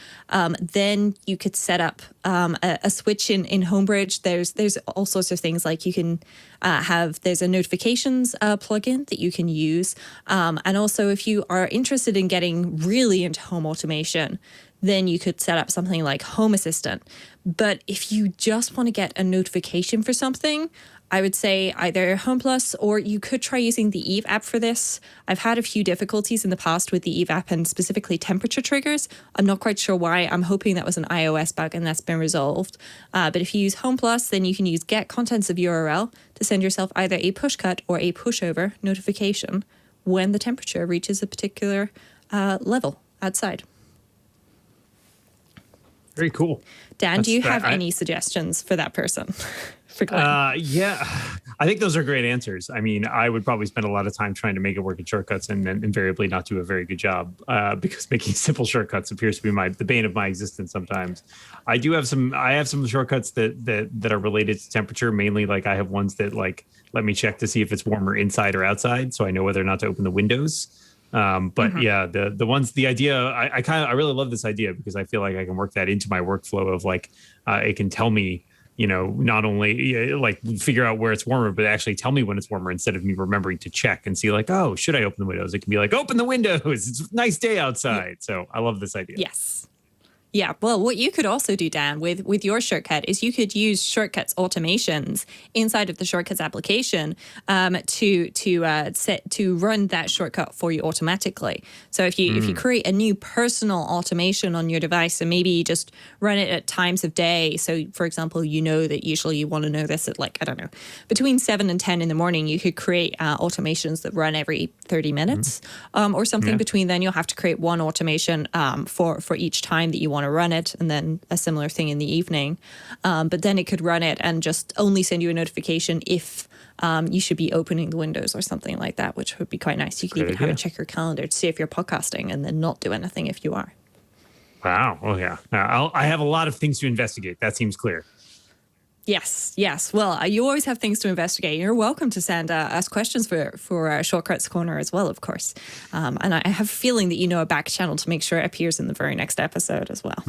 A: then you could set up a switch in Homebridge. There's all sorts of things like you can there's a notifications plugin that you can use. And also, if you are interested in getting really into home automation, then you could set up something like Home Assistant. But if you just want to get a notification for something, I would say either Home Plus, or you could try using the Eve app for this. I've had a few difficulties in the past with the Eve app and specifically temperature triggers. I'm not quite sure why. I'm hoping that was an iOS bug and that's been resolved. But if you use Home Plus, then you can use get contents of URL to send yourself either a push cut or a pushover notification when the temperature reaches a particular level outside.
E: Very cool.
A: Dan, do you have any suggestions for that person?
E: Yeah, I think those are great answers. I mean, I would probably spend a lot of time trying to make it work in shortcuts and then invariably not do a very good job because making simple shortcuts appears to be the bane of my existence sometimes. I have some shortcuts that are related to temperature, mainly like I have ones that like let me check to see if it's warmer inside or outside, so I know whether or not to open the windows. Yeah, the idea, I really love this idea because I feel like I can work that into my workflow of like, it can tell me, not only like figure out where it's warmer, but actually tell me when it's warmer instead of me remembering to check and see like, oh, should I open the windows? It can be like, open the windows. It's a nice day outside. Yeah. So I love this idea.
A: Yes. Yeah, well, what you could also do, Dan, with your shortcut is you could use shortcuts automations inside of the shortcuts application to run that shortcut for you automatically. So if you create a new personal automation on your device and maybe you just run it at times of day. So, for example, that usually you want to know this at like, I don't know, between 7 and 10 in the morning, you could create automations that run every 30 minutes or something. Between then, you'll have to create one automation for each time that you want to run it, and then a similar thing in the evening. But then it could run it and just only send you a notification if you should be opening the windows or something like that, which would be quite nice. You could even have it check your calendar to see if you're podcasting and then not do anything if you are.
E: Wow. Oh, yeah. I have a lot of things to investigate. That seems clear.
A: Yes. Well, you always have things to investigate. You're welcome to send us questions for Shortcuts Corner as well, of course. And I have a feeling that you know a back channel to make sure it appears in the very next episode as well.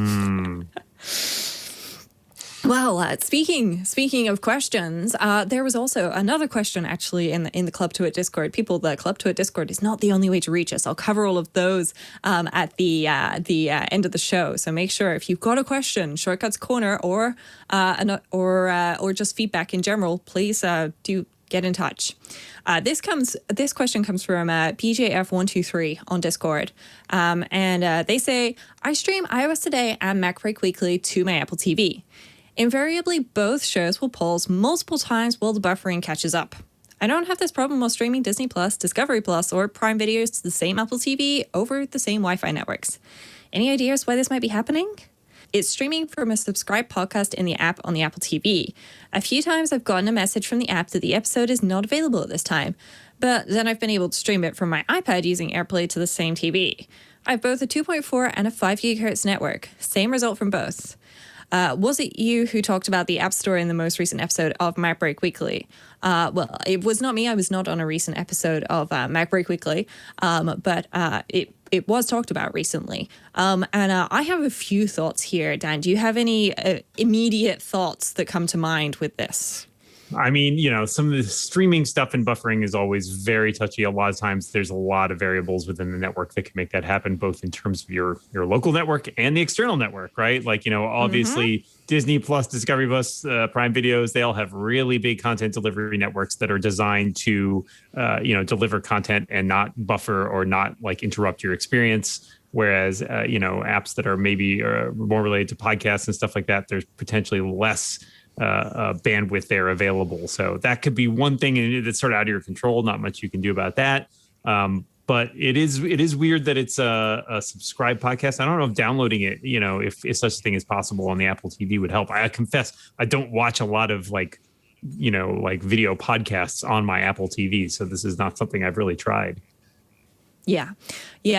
A: Well, speaking of questions, there was also another question actually in the Club TWiT Discord. People, the Club TWiT Discord is not the only way to reach us. I'll cover all of those at the end of the show. So make sure if you've got a question, Shortcuts Corner, or just feedback in general, please do get in touch. This question comes from BJF123 on Discord, and they say, I stream iOS Today and MacBreak Weekly to my Apple TV. Invariably, both shows will pause multiple times while the buffering catches up. I don't have this problem while streaming Disney Plus, Discovery Plus, or Prime Videos to the same Apple TV over the same Wi-Fi networks. Any ideas why this might be happening? It's streaming from a subscribed podcast in the app on the Apple TV. A few times I've gotten a message from the app that the episode is not available at this time, but then I've been able to stream it from my iPad using AirPlay to the same TV. I have both a 2.4 and a 5 GHz network. Same result from both. Was it you who talked about the App Store in the most recent episode of MacBreak Weekly? Well, it was not me. I was not on a recent episode of MacBreak Weekly, but it was talked about recently. And I have a few thoughts here. Dan, do you have any immediate thoughts that come to mind with this?
E: I mean, some of the streaming stuff and buffering is always very touchy. A lot of times there's a lot of variables within the network that can make that happen, both in terms of your local network and the external network, right? Like, obviously Disney Plus, Discovery Plus, Prime Videos, they all have really big content delivery networks that are designed to, deliver content and not buffer or not like interrupt your experience. Whereas, apps that are maybe more related to podcasts and stuff like that, there's potentially less bandwidth there available. So that could be one thing that's sort of out of your control. Not much you can do about that. But it is weird that it's a subscribed podcast. I don't know if downloading it, if such a thing is possible on the Apple TV would help. I confess I don't watch a lot of like video podcasts on my Apple TV. So this is not something I've really tried. Yeah.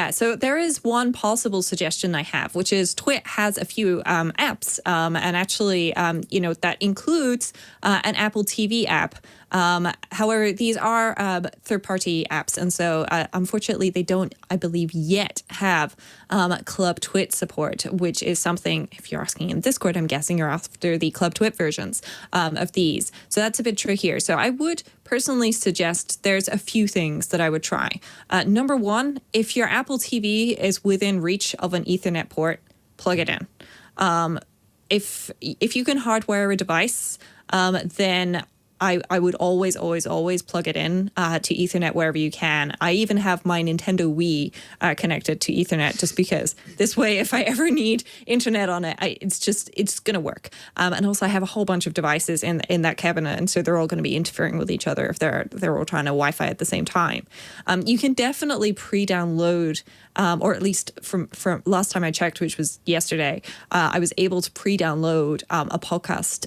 E: So there is one possible suggestion I have, which is TWiT has a few apps, and actually, that includes an Apple TV app
A: However, these are third-party apps, and so unfortunately, they don't, I believe, yet have Club TWiT support, which is something, if you're asking in Discord, I'm guessing you're after the Club TWiT versions of these. So that's a bit trickier. So I would personally suggest there's a few things that I would try. Number one, if your Apple TV is within reach of an Ethernet port, plug it in. If you can hardwire a device, then I would always plug it in to Ethernet wherever you can. I even have my Nintendo Wii connected to Ethernet just because this way, if I ever need internet on it, it's going to work. And also I have a whole bunch of devices in that cabinet, and so they're all going to be interfering with each other if they're all trying to Wi-Fi at the same time. You can definitely pre-download, or at least from last time I checked, which was yesterday, I was able to pre-download a podcast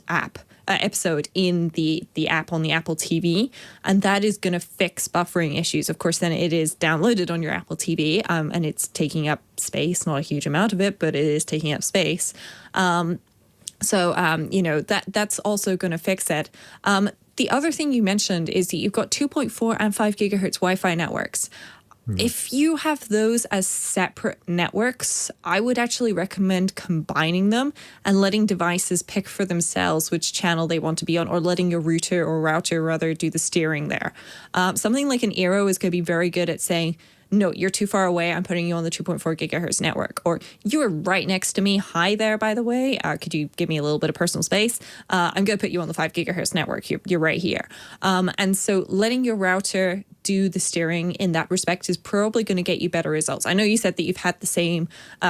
A: episode in the app on the Apple TV, and that is going to fix buffering issues. Of course, then it is downloaded on your Apple TV, and it's taking up space, not a huge amount of it, but it is taking up space. That's also going to fix it. The other thing you mentioned is that you've got 2.4 and 5 gigahertz Wi-Fi networks. If you have those as separate networks, I would actually recommend combining them and letting devices pick for themselves which channel they want to be on, or letting your router rather do the steering there. Something like an Eero is going to be very good at saying, no, you're too far away. I'm putting you on the 2.4 gigahertz network. Or you are right next to me. Hi there, by the way. Could you give me a little bit of personal space? I'm going to put you on the 5 gigahertz network. You're right here. And so letting your router do the steering in that respect is probably going to get you better results. I know you said that you've had the same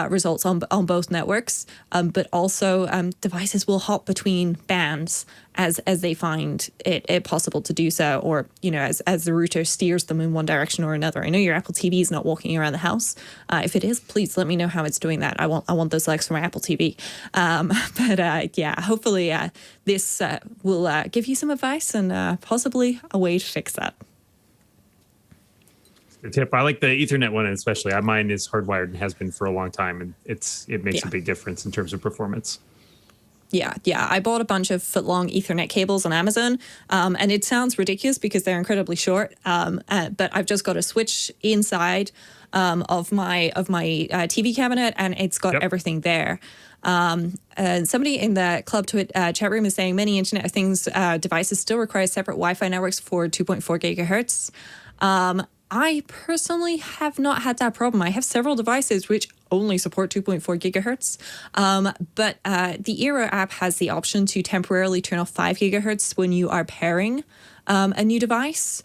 A: results on both networks, but also devices will hop between bands as they find it possible to do so, or as the router steers them in one direction or another. I know your Apple TV is not walking around the house. If it is, please let me know how it's doing that. I want those legs for my Apple TV. Hopefully this will give you some advice and possibly a way to fix that.
E: Good tip. I like the Ethernet one especially. Mine is hardwired and has been for a long time, and it makes a big difference in terms of performance.
A: Yeah. I bought a bunch of foot-long Ethernet cables on Amazon, and it sounds ridiculous because they're incredibly short. But I've just got a switch inside of my TV cabinet, and it's got everything there. And somebody in the Club TWiT chat room is saying many Internet of Things devices still require separate Wi-Fi networks for 2.4 gigahertz. I personally have not had that problem. I have several devices which only support 2.4 gigahertz. But the Eero app has the option to temporarily turn off 5 gigahertz when you are pairing a new device,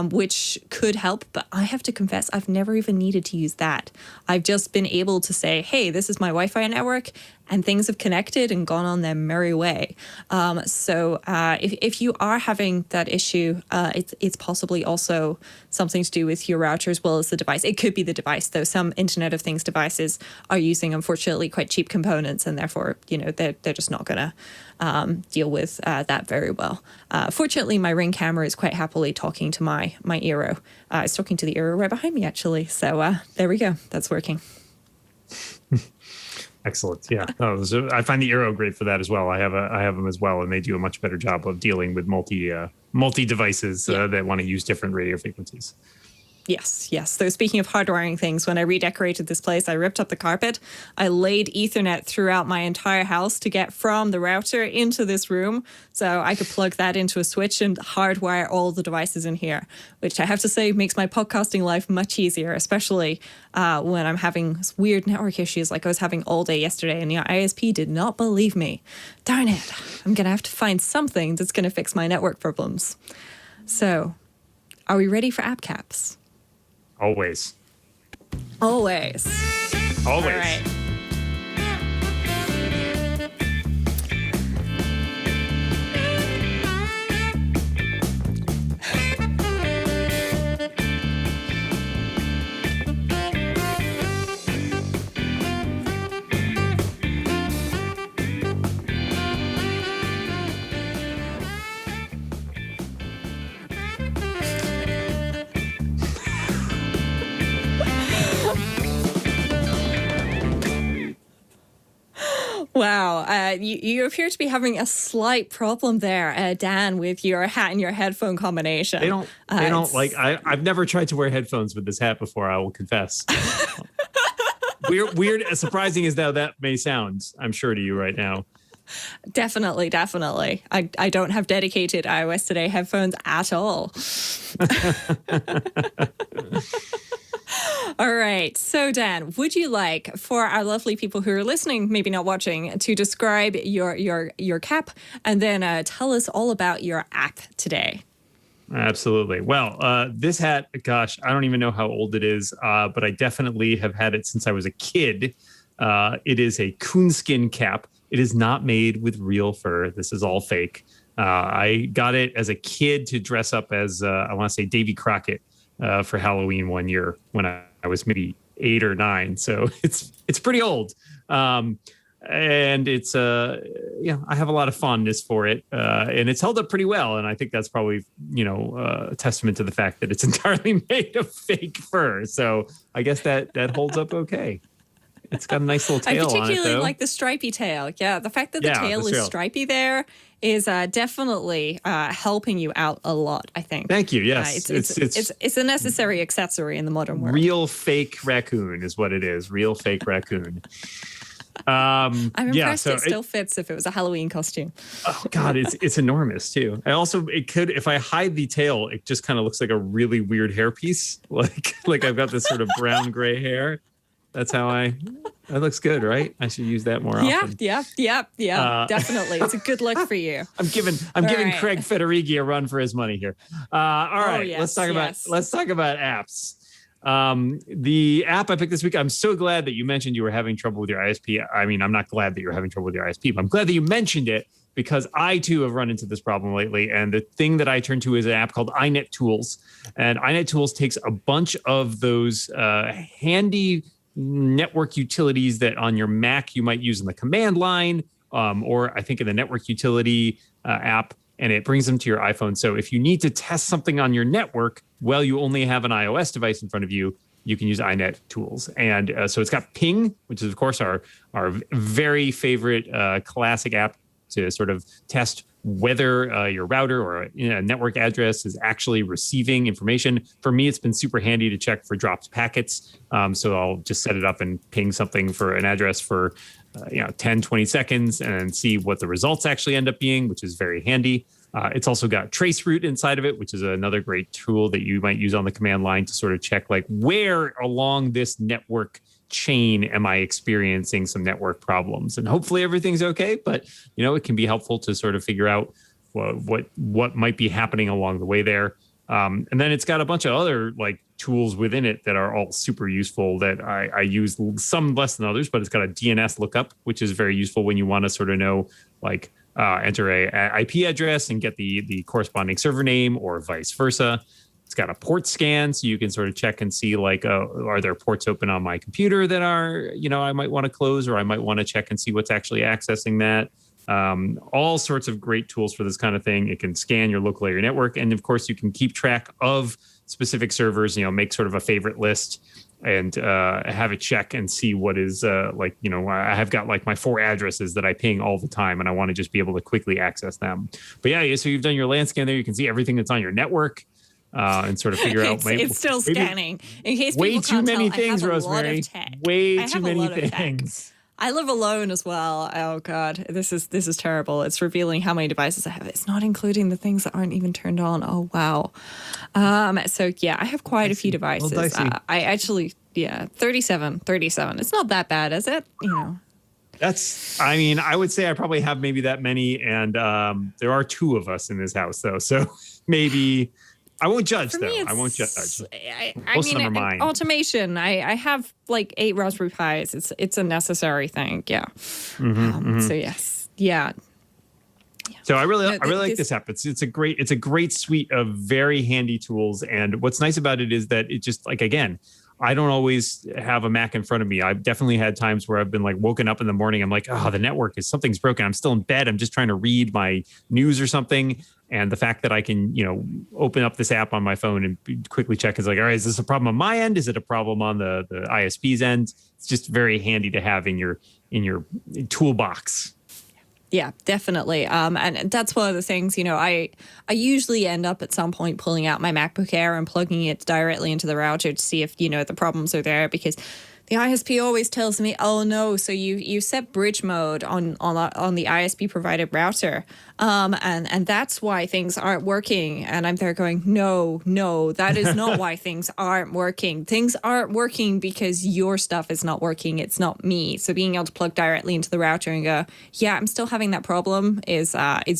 A: which could help. But I have to confess, I've never even needed to use that. I've just been able to say, hey, this is my Wi-Fi network, and things have connected and gone on their merry way. If you are having that issue, it's possibly also something to do with your router as well as the device. It could be the device, though. Some Internet of Things devices are using, unfortunately, quite cheap components, and therefore, they're just not going to deal with that very well. Fortunately, my Ring camera is quite happily talking to my Eero. It's talking to the Eero right behind me, actually. So there we go. That's working.
E: Excellent. Yeah. I find the Eero great for that as well. I have them as well, and they do a much better job of dealing with multi devices that want to use different radio frequencies.
A: Yes. So speaking of hardwiring things, when I redecorated this place, I ripped up the carpet. I laid Ethernet throughout my entire house to get from the router into this room, so I could plug that into a switch and hardwire all the devices in here, which I have to say makes my podcasting life much easier, especially when I'm having weird network issues like I was having all day yesterday, and the ISP did not believe me. Darn it. I'm going to have to find something that's going to fix my network problems. So, are we ready for app caps?
E: Always.
A: All
E: Always.
A: right. you appear to be having a slight problem there, Dan, with your hat and your headphone combination.
E: They don't like. I've never tried to wear headphones with this hat before. I will confess. Weird, as surprising as that may sound, I'm sure to you right now.
A: Definitely. I don't have dedicated iOS Today headphones at all. All right. So, Dan, would you like, for our lovely people who are listening, maybe not watching, to describe your cap and then tell us all about your app today?
E: Absolutely. Well, this hat, gosh, I don't even know how old it is, but I definitely have had it since I was a kid. It is a coonskin cap. It is not made with real fur. This is all fake. I got it as a kid to dress up as, I want to say, Davy Crockett for Halloween one year when I was maybe 8 or 9. So it's pretty old. And it's, I have a lot of fondness for it. And it's held up pretty well. And I think that's probably, a testament to the fact that it's entirely made of fake fur. So I guess that holds up okay. It's got a nice little tail on it, though. I particularly
A: like the stripey tail. Yeah, the fact that the tail is stripy there is definitely helping you out a lot, I think.
E: Thank you. Yes.
A: It's a necessary accessory in the modern world.
E: Real fake raccoon is what it is. Real fake raccoon.
A: I'm impressed it still fits if it was a Halloween costume.
E: Oh God, it's enormous too. It could, if I hide the tail, it just kind of looks like a really weird hairpiece. Like I've got this sort of brown gray hair. That's how that looks good, right? I should use that more often.
A: Yeah. Definitely. It's a good look for you.
E: I'm giving Craig Federighi a run for his money here. All right, let's talk about apps. The app I picked this week, I'm so glad that you mentioned you were having trouble with your ISP. I mean, I'm not glad that you're having trouble with your ISP, but I'm glad that you mentioned it because I too have run into this problem lately. And the thing that I turn to is an app called iNetTools. And iNetTools takes a bunch of those handy network utilities that on your Mac you might use in the command line, or I think in the network utility app, and it brings them to your iPhone. So if you need to test something on your network, well, you only have an iOS device in front of you, you can use iNetTools. And so it's got Ping, which is, of course, our very favorite classic app to sort of test whether your router or a network address is actually receiving information. For me, it's been super handy to check for dropped packets. So I'll just set it up and ping something for an address for 10, 20 seconds and see what the results actually end up being, which is very handy. It's also got traceroute inside of it, which is another great tool that you might use on the command line to sort of check like where along this network chain am I experiencing some network problems, and hopefully everything's okay, but it can be helpful to sort of figure out what might be happening along the way there. And then it's got a bunch of other like tools within it that are all super useful that I use, some less than others, but it's got a DNS lookup, which is very useful when you want to sort of know like enter a IP address and get the corresponding server name or vice versa. It's got a port scan, so you can sort of check and see like, are there ports open on my computer that are, I might want to close, or I might want to check and see what's actually accessing that. All sorts of great tools for this kind of thing. It can scan your local area network. And of course, you can keep track of specific servers, make sort of a favorite list and have it check and see what is I have got like my 4 addresses that I ping all the time, and I want to just be able to quickly access them. But yeah, so you've done your LAN scan there. You can see everything that's on your network. And sort of figure out.
A: It's still scanning. In case
E: way
A: people
E: too
A: can't
E: many
A: tell,
E: things, Rosemary. Way too many things.
A: I live alone as well. Oh God, this is terrible. It's revealing how many devices I have. It's not including the things that aren't even turned on. Oh wow. So yeah, I have quite a few devices. I actually 37. It's not that bad, is it?
E: I would say I probably have maybe that many, and there are 2 of us in this house though, so maybe. I won't judge, though. I won't judge. Most of them are mine.
A: Automation. I have like 8 Raspberry Pis. It's a necessary thing. Yeah. So yes. Yeah.
E: So I really like this app. It's a great suite of very handy tools. And what's nice about it is that it just like, again, I don't always have a Mac in front of me. I've definitely had times where I've been like woken up in the morning. I'm like, the network something's broken. I'm still in bed. I'm just trying to read my news or something. And the fact that I can, open up this app on my phone and quickly check is like, all right, is this a problem on my end? Is it a problem on the ISP's end? It's just very handy to have in your toolbox.
A: Yeah, definitely. And that's one of the things, I usually end up at some point pulling out my MacBook Air and plugging it directly into the router to see if, the problems are there, because the ISP always tells me, oh no, so you set bridge mode on the ISP provided router. And that's why things aren't working. And I'm there going, no, that is not why things aren't working. Things aren't working because your stuff is not working. It's not me. So being able to plug directly into the router and go, yeah, I'm still having that problem is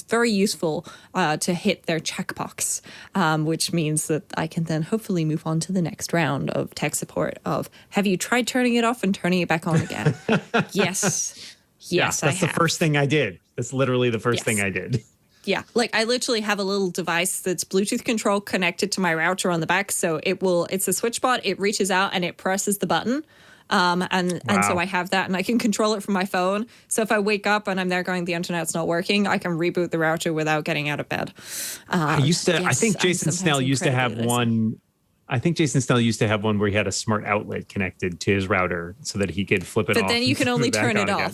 A: very useful to hit their checkbox, which means that I can then hopefully move on to the next round of tech support of, have you tried turning it off and turning it back on again? Yes. Yes,
E: that's the first thing I did. That's literally the first thing I did.
A: Yeah, like I literally have a little device that's Bluetooth control connected to my router on the back. So it's a switch bot. It reaches out and it presses the button. And so I have that and I can control it from my phone. So if I wake up and I'm there going, the internet's not working, I can reboot the router without getting out of bed.
E: I think Jason Snell used to have one. I think Jason Snell used to have one where he had a smart outlet connected to his router so that he could flip it off.
A: But then you can only turn it off.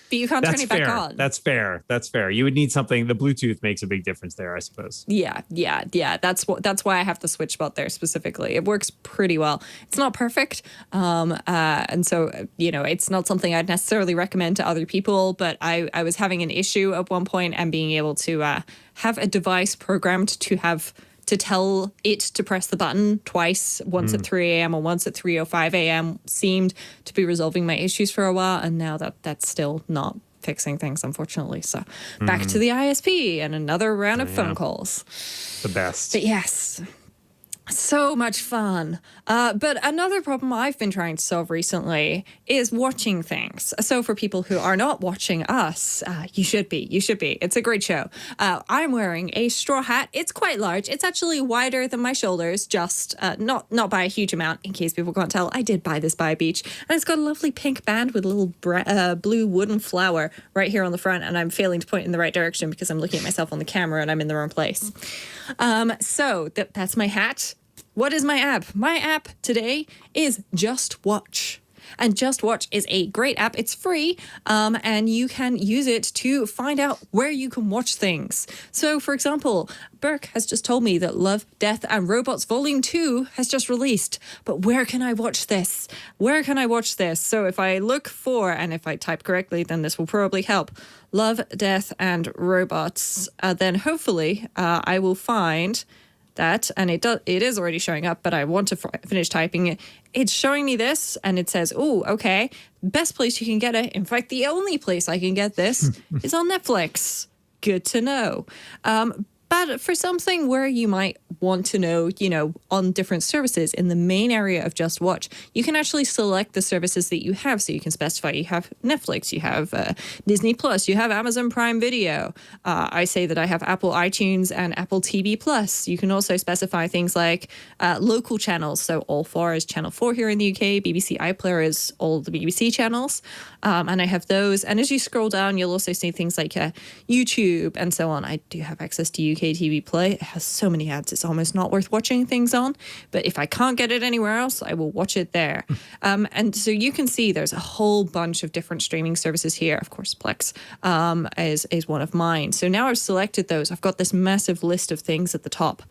A: But you can't turn it back on.
E: That's fair. You would need something. The Bluetooth makes a big difference there, I suppose.
A: Yeah. That's why I have the switch bot there specifically. It works pretty well. It's not perfect. And so, it's not something I'd necessarily recommend to other people, but I was having an issue at one point and being able to have a device programmed to tell it to press the button twice, once at 3 a.m. or once at 3:05 a.m. seemed to be resolving my issues for a while. And now that's still not fixing things, unfortunately. So back to the ISP and another round of phone calls.
E: The best.
A: But yes. So much fun. But another problem I've been trying to solve recently is watching things. So for people who are not watching us, you should be. It's a great show. I'm wearing a straw hat. It's quite large. It's actually wider than my shoulders, just not by a huge amount, in case people can't tell. I did buy this by a beach. And it's got a lovely pink band with a little blue wooden flower right here on the front. And I'm failing to point in the right direction because I'm looking at myself on the camera and I'm in the wrong place. So that's my hat. What is my app? My app today is JustWatch. And JustWatch is a great app. It's free, and you can use it to find out where you can watch things. So, for example, Burke has just told me that Love, Death and Robots Volume 2 has just released. But where can I watch this? So if I look for, and if I type correctly, then this will probably help, Love, Death and Robots, then hopefully I will find that, and it is already showing up, but I want to finish typing it. It's showing me this, and it says, oh, okay, best place you can get it. In fact, the only place I can get this is on Netflix. Good to know. But for something where you might want to know, on different services in the main area of JustWatch, you can actually select the services that you have. So you can specify you have Netflix, you have Disney Plus, you have Amazon Prime Video. I say that I have Apple iTunes and Apple TV Plus. You can also specify things like local channels. So All 4 is Channel 4 here in the UK. BBC iPlayer is all the BBC channels. And I have those. And as you scroll down, you'll also see things like YouTube and so on. I do have access to UK TV Play. It has so many ads, it's almost not worth watching things on. But if I can't get it anywhere else, I will watch it there. And so you can see there's a whole bunch of different streaming services here. Of course, Plex is one of mine. So now I've selected those. I've got this massive list of things at the top.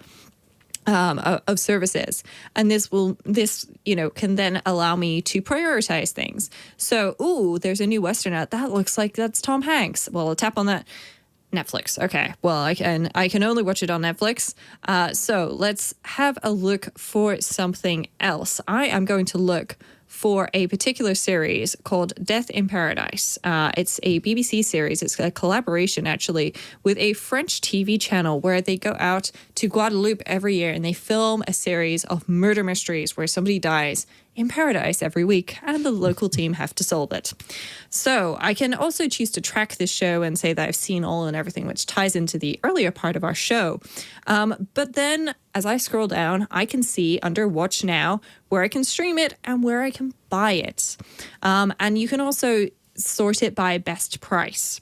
A: Of services, and this can then allow me to prioritize things. So, there's a new Western ad that looks like that's Tom Hanks. Well, I'll tap on that. Netflix. Okay. Well, I can only watch it on Netflix. So let's have a look for something else. I am going to look for a particular series called Death in Paradise. It's a BBC series. It's a collaboration, actually, with a French TV channel where they go out to Guadeloupe every year and they film a series of murder mysteries where somebody dies in paradise every week, and the local team have to solve it. So I can also choose to track this show and say that I've seen all and everything, which ties into the earlier part of our show. But then as I scroll down, I can see under Watch Now where I can stream it and where I can buy it. And you can also sort it by best price.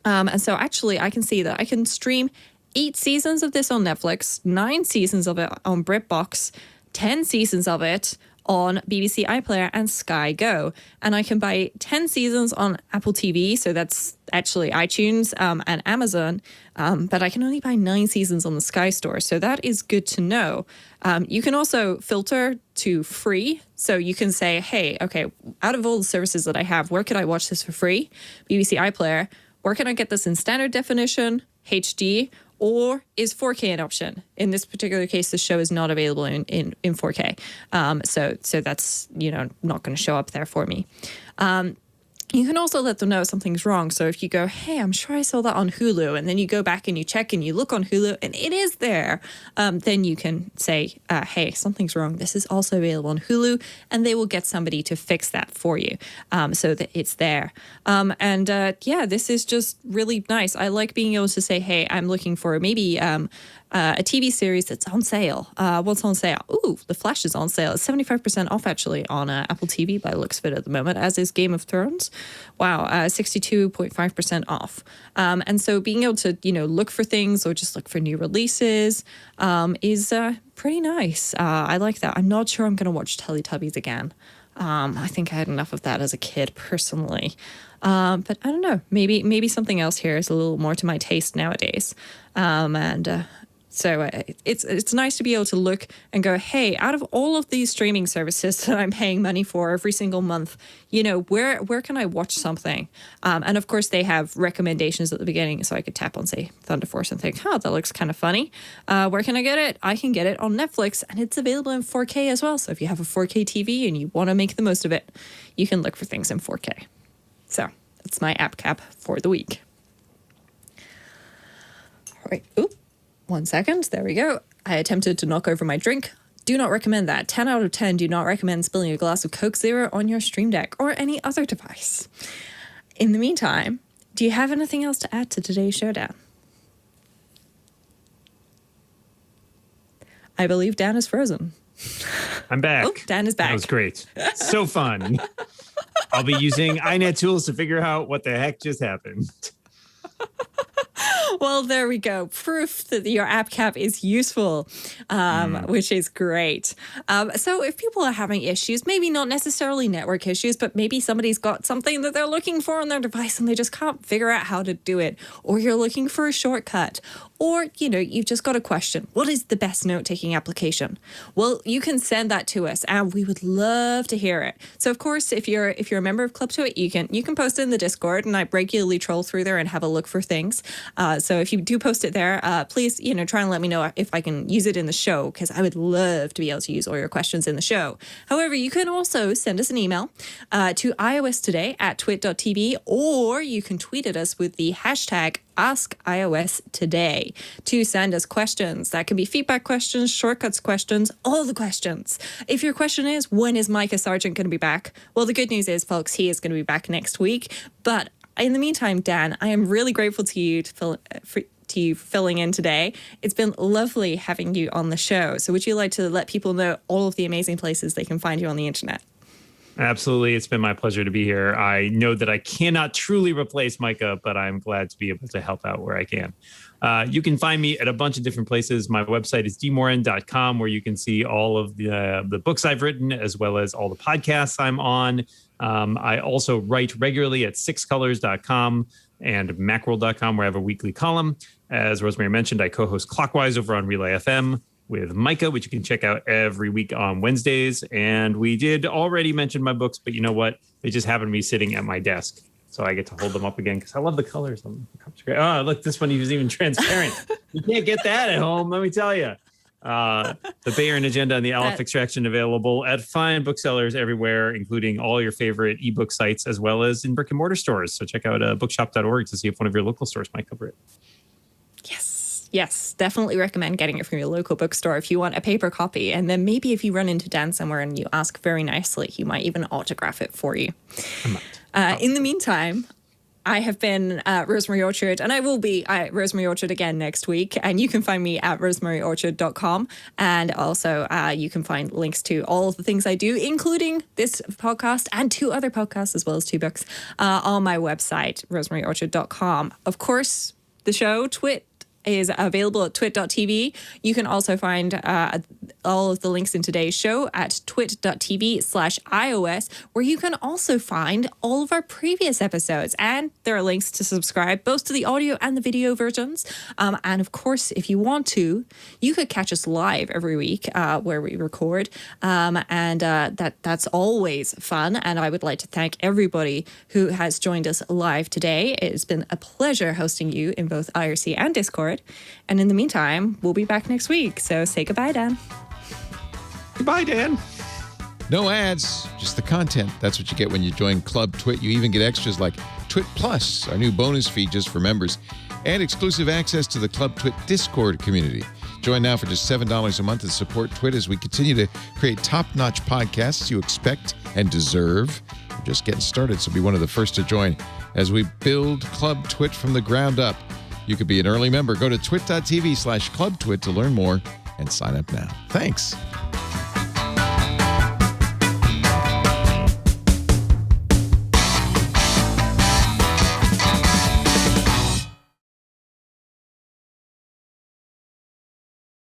A: And so actually I can see that I can stream 8 seasons of this on Netflix, 9 seasons of it on BritBox, 10 seasons of it on BBC iPlayer and Sky Go. And I can buy 10 seasons on Apple TV, so that's actually iTunes and Amazon, but I can only buy 9 seasons on the Sky Store, so that is good to know. You can also filter to free, so you can say, hey, okay, out of all the services that I have, where could I watch this for free? BBC iPlayer. Where can I get this in standard definition, HD, or is 4K an option? In this particular case, the show is not available in 4K. So that's, not going to show up there for me. You can also let them know something's wrong. So if you go, hey, I'm sure I saw that on Hulu, and then you go back and you check and you look on Hulu and it is there, then you can say, hey, something's wrong. This is also available on Hulu, and they will get somebody to fix that for you so that it's there. This is just really nice. I like being able to say, hey, I'm looking for maybe a TV series that's on sale. What's on sale? Ooh, The Flash is on sale. It's 75% off actually on Apple TV by the looks of it at the moment, as is Game of Thrones. Wow, 62.5% off. And so being able to, look for things or just look for new releases is pretty nice. I like that. I'm not sure I'm going to watch Teletubbies again. I think I had enough of that as a kid personally. But I don't know, maybe something else here is a little more to my taste nowadays. So it's nice to be able to look and go, hey, out of all of these streaming services that I'm paying money for every single month, where can I watch something? And of course, they have recommendations at the beginning. So I could tap on, say, Thunder Force and think, that looks kind of funny. Where can I get it? I can get it on Netflix, and it's available in 4K as well. So if you have a 4K TV and you want to make the most of it, you can look for things in 4K. So that's my app cap for the week. All right. Oop. 1 second. There we go. I attempted to knock over my drink. Do not recommend that. 10 out of 10 do not recommend spilling a glass of Coke Zero on your Stream Deck or any other device. In the meantime, do you have anything else to add to today's showdown? I believe Dan is frozen.
E: I'm back.
A: Oh, Dan is back.
E: That was great. So fun. I'll be using iNetTools to figure out what the heck just happened.
A: Well, there we go. Proof that your app cap is useful, which is great. So if people are having issues, maybe not necessarily network issues, but maybe somebody's got something that they're looking for on their device and they just can't figure out how to do it, or you're looking for a shortcut, or, you've just got a question. What is the best note-taking application? Well, you can send that to us, and we would love to hear it. So, of course, if you're a member of Club TWiT, you can post it in the Discord, and I regularly troll through there and have a look for things. So if you do post it there, please, try and let me know if I can use it in the show, because I would love to be able to use all your questions in the show. However, you can also send us an email to iostoday@twit.tv, or you can tweet at us with the hashtag AskIOSToday to send us questions. That can be feedback questions, shortcuts questions, all the questions. If your question is, when is Micah Sargent going to be back? Well, the good news is, folks, he is going to be back next week. But in the meantime, Dan, I am really grateful to you for you filling in today. It's been lovely having you on the show. So would you like to let people know all of the amazing places they can find you on the internet?
E: Absolutely. It's been my pleasure to be here. I know that I cannot truly replace Micah, but I'm glad to be able to help out where I can. You can find me at a bunch of different places. My website is dmoren.com, where you can see all of the books I've written, as well as all the podcasts I'm on. I also write regularly at sixcolors.com and macworld.com, where I have a weekly column. As Rosemary mentioned, I co-host Clockwise over on Relay FM with Micah, which you can check out every week on Wednesdays. And we did already mention my books, but you know what? They just happen to be sitting at my desk. So I get to hold them up again because I love the colors on them. The cups are great. Oh, look, this one is even transparent. You can't get that at home, let me tell you. The Bayer and Agenda and the Aleph Extraction available at fine booksellers everywhere, including all your favorite ebook sites, as well as in brick and mortar stores. So check out bookshop.org to see if one of your local stores might cover it.
A: Yes, definitely recommend getting it from your local bookstore if you want a paper copy. And then maybe if you run into Dan somewhere and you ask very nicely, he might even autograph it for you. In the meantime, I have been Rosemary Orchard, and I will be Rosemary Orchard again next week. And you can find me at rosemaryorchard.com. And also you can find links to all of the things I do, including this podcast and 2 other podcasts, as well as 2 books, on my website, rosemaryorchard.com. Of course, the show, TWiT, is available at twit.tv. You can also find all of the links in today's show at twit.tv/iOS, where you can also find all of our previous episodes. And there are links to subscribe both to the audio and the video versions. And of course, if you want to, you could catch us live every week where we record. That's always fun. And I would like to thank everybody who has joined us live today. It's been a pleasure hosting you in both IRC and Discord. And in the meantime, we'll be back next week. So say goodbye, Dan.
E: Goodbye, Dan.
F: No ads, just the content. That's what you get when you join Club Twit. You even get extras like Twit Plus, our new bonus feed just for members, and exclusive access to the Club Twit Discord community. Join now for just $7 a month and support Twit as we continue to create top-notch podcasts you expect and deserve. We're just getting started, so be one of the first to join as we build Club Twit from the ground up. You could be an early member. Go to twit.tv/clubtwit to learn more and sign up now. Thanks.